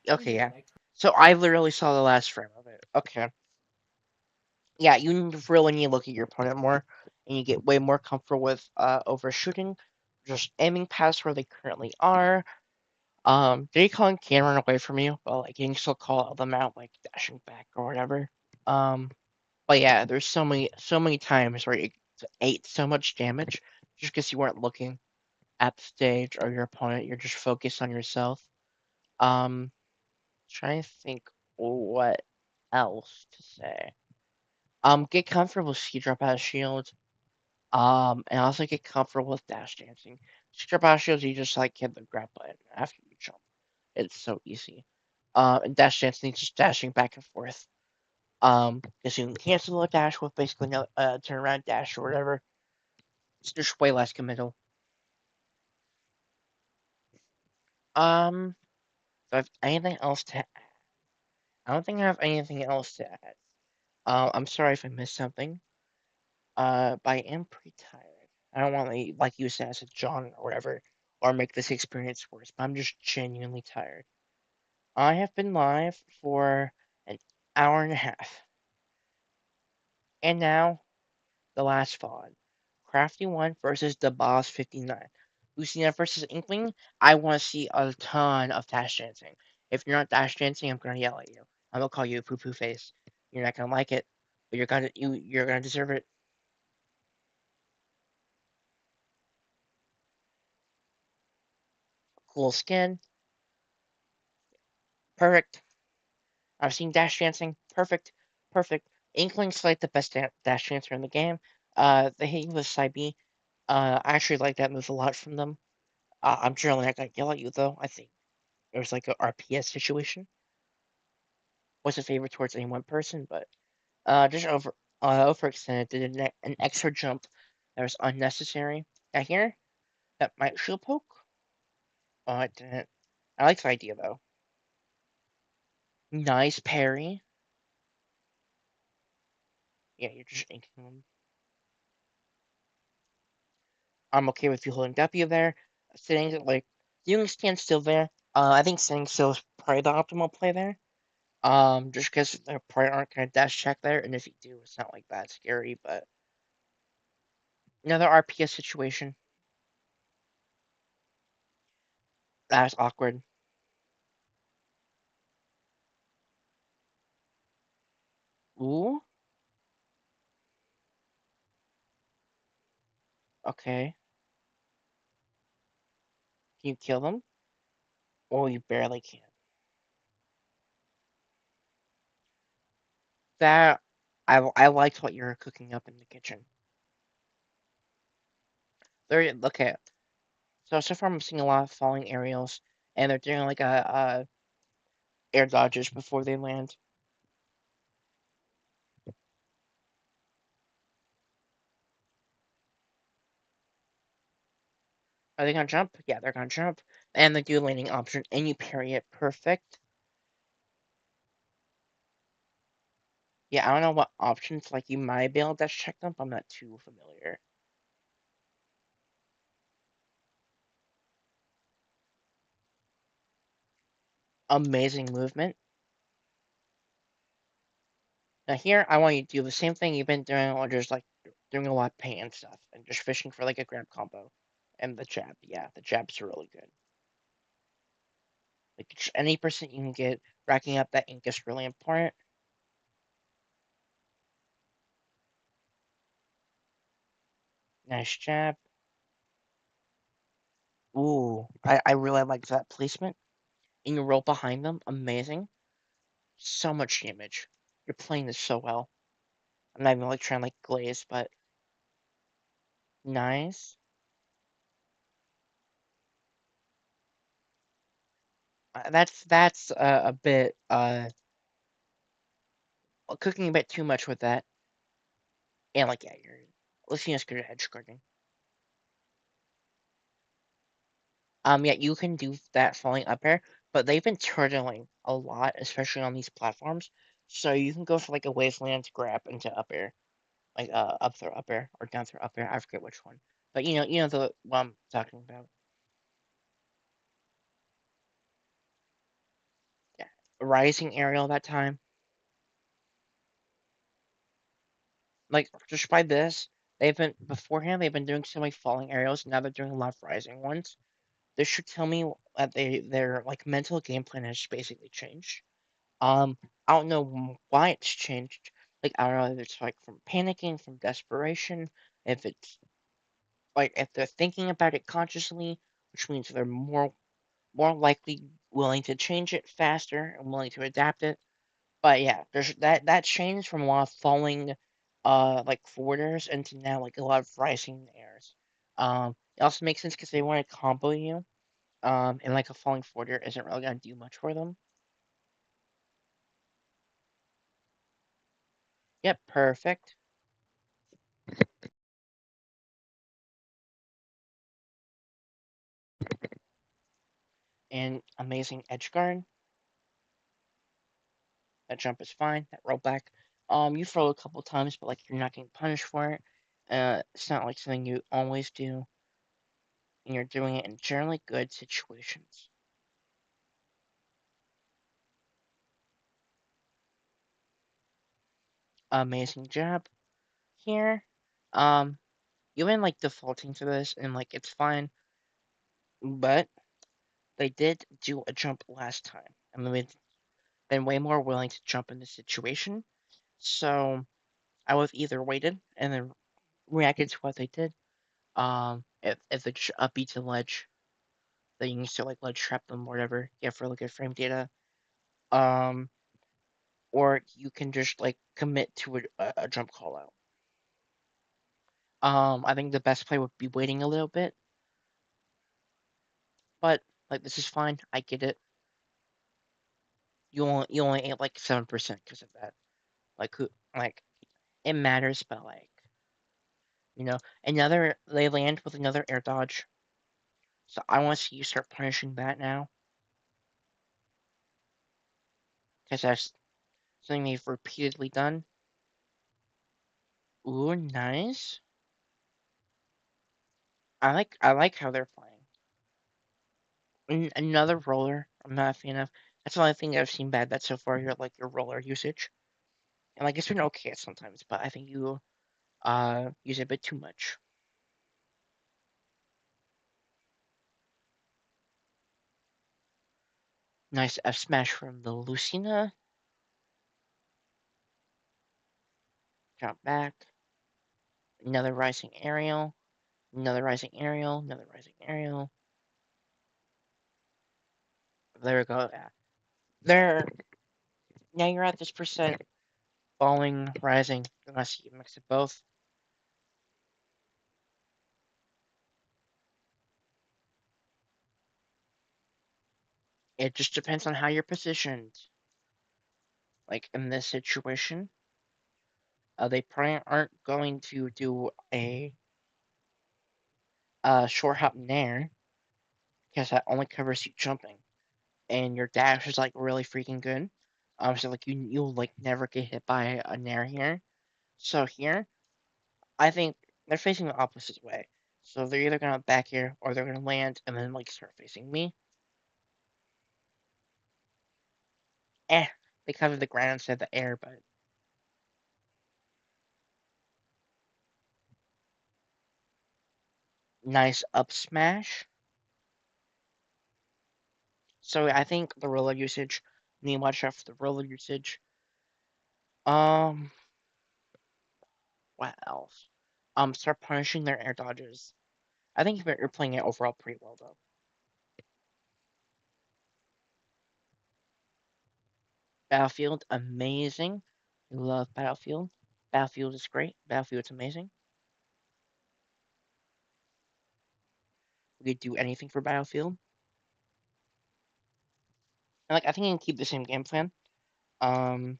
Okay, yeah. So I literally saw the last frame of it. Okay. Yeah, you really need to look at your opponent more, and you get way more comfortable with overshooting, just aiming past where they currently are. Daikon can run away from you, but like you can still call them out, like dashing back or whatever. Um, but yeah, there's so many times where it ate so much damage just because you weren't looking at the stage or your opponent. You're just focused on yourself. Trying to think what else to say. Get comfortable with C drop out of shield. And also get comfortable with dash dancing. C drop out of shields, you just like hit the grab button after you jump. It's so easy. And dash dancing is just dashing back and forth. Because you can cancel a dash with basically no turn around dash or whatever. It's just way less committal. Um, do I have anything else to add? I don't think I have anything else to add. I'm sorry if I missed something. But I am pretty tired. I don't want to, like you said, as a John or whatever, or make this experience worse, but I'm just genuinely tired. I have been live for an hour and a half. And now, the last VOD. Crafty 1 versus the Boss 59. Lucina versus Inkling, I want to see a ton of dash dancing. If you're not dash dancing, I'm gonna yell at you. I'm gonna call you a poo poo face. You're not gonna like it, but you're gonna deserve it. Cool skin. Perfect. I've seen dash dancing. Perfect. Perfect. Inkling's like the best dash dancer in the game. The hitting with side B. I actually like that move a lot from them. I'm generally not gonna yell at you though. I think there's like a RPS situation. Wasn't favorite towards any one person, but just overextended. Did an extra jump that was unnecessary. I hear that might shield poke. Oh, it didn't. I like the idea though. Nice parry. Yeah, you're just inking them. I'm okay with you holding W there. Sitting like you can stand still there. I think sitting still is probably the optimal play there. Just because they probably aren't gonna dash check there, and if you do, it's not like that scary. But another RPS situation. That's awkward. Ooh, okay. Can you kill them? Oh, you barely can. That I liked what you're cooking up in the kitchen. There, okay. So far I'm seeing a lot of falling aerials, and they're doing like a air dodges before they land. Are they gonna jump? Yeah, they're gonna jump, and they do a landing option, and you parry it perfect. Yeah, I don't know what options like you might be able to check them, but I'm not too familiar. Amazing movement. Now here, I want you to do the same thing you've been doing, or just like doing a lot of paint and stuff, and just fishing for like a grab combo, and the jab. Yeah, the jab's really good. Like any percent you can get, racking up that ink is really important. Nice jab. Ooh, I really like that placement. And you roll behind them, amazing. So much damage. You're playing this so well. I'm not even like trying to like glaze, but nice. That's a bit cooking a bit too much with that. And like yeah, you're Lucina's good at hedge guarding. Yeah, you can do that falling up air, but they've been turtling a lot, especially on these platforms. So you can go for like a wasteland grab into up air, like up throw up air or down throw up air. I forget which one, but you know the what I'm talking about. Yeah, rising aerial that time. Like just by this, they've been beforehand. They've been doing so many falling aerials. Now they're doing a lot of rising ones. This should tell me that their like mental game plan has basically changed. I don't know why it's changed. Like I don't know if it's like from panicking, from desperation, if it's like if they're thinking about it consciously, which means they're more likely willing to change it faster and willing to adapt it. But yeah, there's that changed from a lot of falling like forwarders into now like a lot of rising airs. It also makes sense because they want to combo you. And like a falling forwarder isn't really gonna do much for them. Yep, perfect. And amazing edge guard. That jump is fine. That roll back. You throw a couple times, but like you're not getting punished for it. It's not like something you always do, and you're doing it in generally good situations. Amazing job here. Um, you've been like defaulting to this, and like it's fine, but they did do a jump last time, and they've been way more willing to jump in this situation. So I would have either waited and then reacted to what they did. If they just upbeat to ledge, that you can still like ledge trap them or whatever, get really good frame data. Um, or you can just like commit to a jump call out. I think the best play would be waiting a little bit, but like this is fine. I get it. You only ate like 7% because of that. Like who like it matters, but like another they land with another air dodge. So I want to see you start punishing that now because that's something they've repeatedly done. Ooh, nice. I like how they're playing. Another roller. I'm not a fan of. That's the only thing I've seen bad that so far. Your roller usage, and like it's been okay sometimes, but I think you use it a bit too much. Nice F smash from the Lucina. Drop back. Another rising aerial. Another rising aerial. Another rising aerial. There we go. Yeah. There. Now you're at this percent falling, rising, unless you mix it both. It just depends on how you're positioned. Like in this situation, they probably aren't going to do a short hop nair because that only covers you jumping, and your dash is like really freaking good. So like you'll like never get hit by a nair here. So here, I think they're facing the opposite way. So they're either gonna back here or they're gonna land and then like start facing me. They covered the ground instead of the air, but nice up smash. So I think the roller usage, need to watch out for the roller usage. Um, what else? Start punishing their air dodges. I think you're playing it overall pretty well though. Battlefield, amazing. I love Battlefield. Battlefield is great. Battlefield's amazing. We could do anything for Battlefield. And like I think you can keep the same game plan. Um,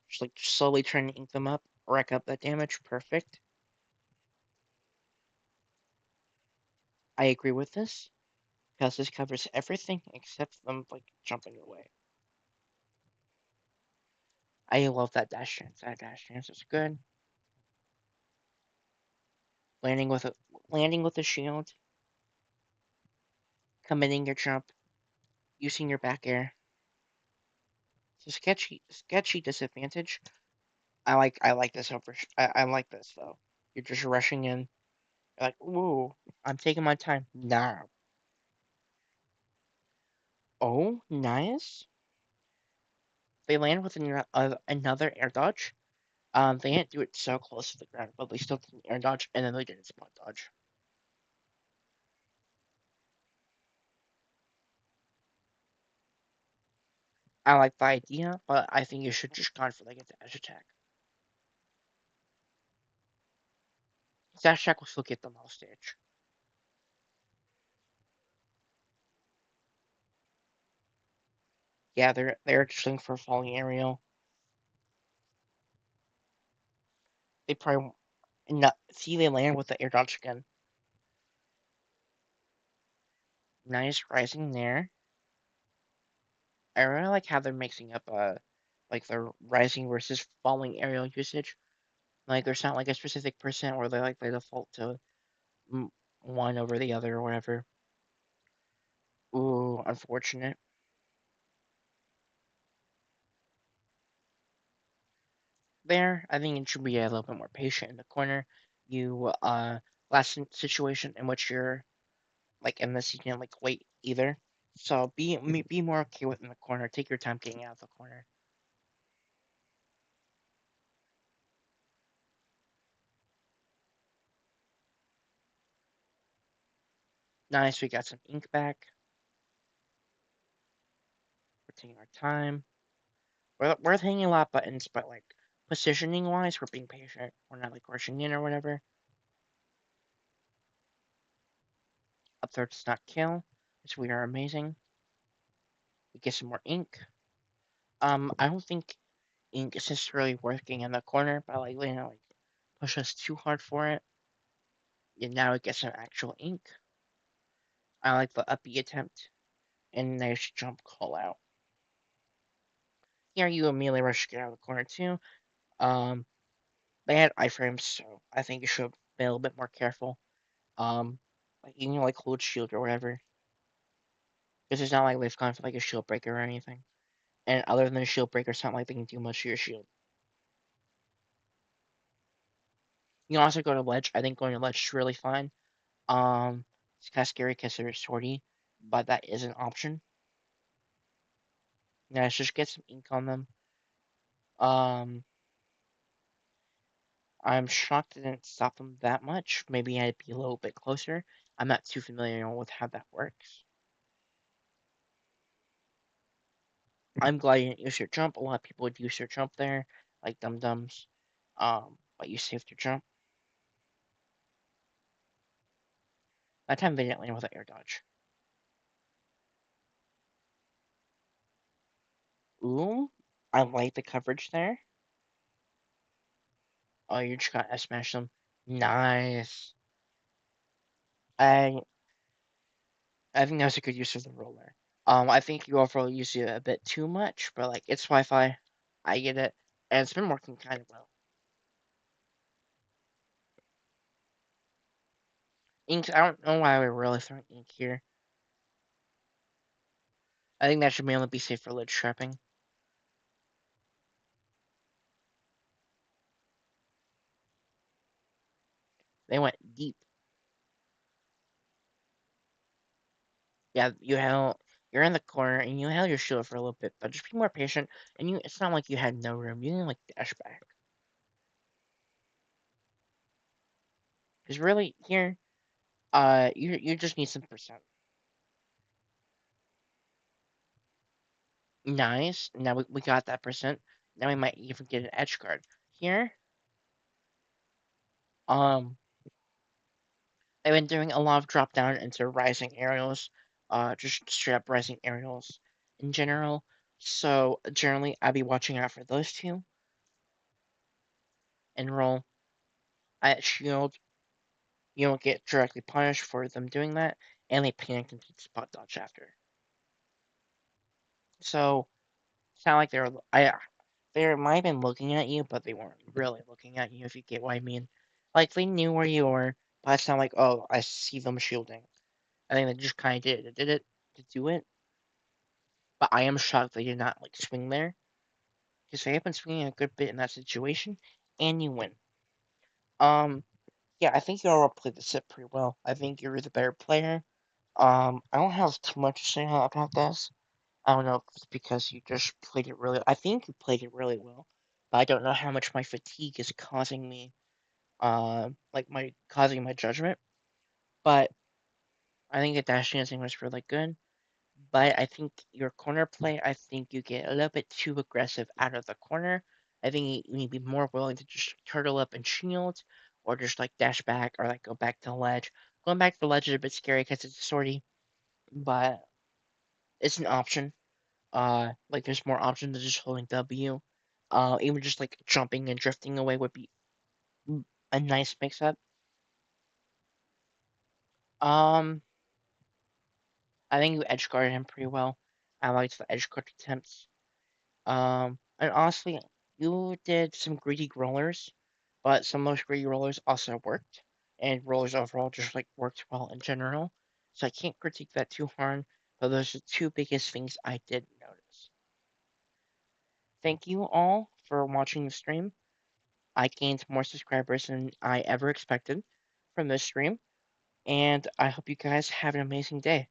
just like slowly trying to ink them up, rack up that damage. Perfect. I agree with this because this covers everything except them like jumping away. I love that dash chance. That dash chance is good. Landing with a shield, committing your jump, using your back air. It's a sketchy disadvantage. I like this over. I like this though. You're just rushing in. You're like, ooh, I'm taking my time. Nah. Oh, nice. They land with another air dodge. They didn't do it so close to the ground, but they still did an air dodge, and then they did a spot dodge. I like the idea, but I think you should just gone for like a dash attack. Dash attack will still get them off stage. Yeah, they're just looking for a falling aerial. They probably not see they land with the air dodge again. Nice rising there. I really like how they're mixing up like the rising versus falling aerial usage. Like there's not like a specific percent where they default to one over the other or whatever. Ooh, unfortunate. There, I think it should be a little bit more patient in the corner. You last situation in which you're like in this you can't like wait either. So be more okay with in the corner. Take your time getting out of the corner. Nice, we got some ink back. We're taking our time. We're hitting a lot of buttons, but like positioning wise, we're being patient. We're not like rushing in or whatever. Up there does not kill, because we are amazing. We get some more ink. I don't think ink is necessarily working in the corner, but like like push us too hard for it. And now it gets some actual ink. I like the up B attempt and nice jump call out. Here you immediately rush to get out of the corner too. Um, they had iframes, so I think you should be a little bit more careful. Like you can like hold shield or whatever, because it's not like they've gone for like a shield breaker or anything. And other than a shield breaker, it's not like they can do much to your shield. You can also go to ledge. I think going to ledge is really fine. It's kind of scary because they're swordy, but that is an option. Yeah, let's just get some ink on them. Um, I'm shocked it didn't stop them that much. Maybe I'd be a little bit closer. I'm not too familiar with how that works. I'm glad you didn't use your jump. A lot of people would use their jump there, like dum dums. But you saved your jump. That time they didn't land with an air dodge. Ooh, I like the coverage there. Oh, you just got S smash them. Nice. I I think that was a good use of the roller. I think you overall use it a bit too much, but like it's Wi-Fi. I get it, and it's been working kind of well. Ink. I don't know why we're really throwing ink here. I think that should mainly be safe for lid trapping. They went deep. Yeah, you're in the corner and you held your shield for a little bit, but just be more patient. And it's not like you had no room. You can like dash back. Because really here, you just need some percent. Nice. Now we got that percent. Now we might even get an edge guard here. Um, I've been doing a lot of drop down into rising aerials, just straight up rising aerials in general. So generally, I'd be watching out for those two and roll. At shield, you don't get directly punished for them doing that, and they panic and spot dodge after. So it's not like they might have been looking at you, but they weren't really looking at you. If you get what I mean, like they knew where you were, but it's not like, oh, I see them shielding. I think they just kind of did it to do it. But I am shocked they did not like swing there, because they have been swinging a good bit in that situation, and you win. Um, yeah, I think you all played the set pretty well. I think you're the better player. I don't have too much to say about this. I don't know if it's because you just played it really. I think you played it really well, but I don't know how much my fatigue is causing me. Like my causing my judgment. But I think the dash dancing was really good. But I think your corner play, I think you get a little bit too aggressive out of the corner. I think you need to be more willing to just turtle up and shield, or just like dash back, or like go back to the ledge. Going back to the ledge is a bit scary because it's sortie, but it's an option. Like there's more options than just holding W. Even just like jumping and drifting away would be a nice mix up. Um, I think you edge guarded him pretty well. I liked the edge guard attempts. And honestly, you did some greedy rollers, but some of those greedy rollers also worked, and rollers overall just like worked well in general. So I can't critique that too hard, but those are the two biggest things I did notice. Thank you all for watching the stream. I gained more subscribers than I ever expected from this stream, and I hope you guys have an amazing day.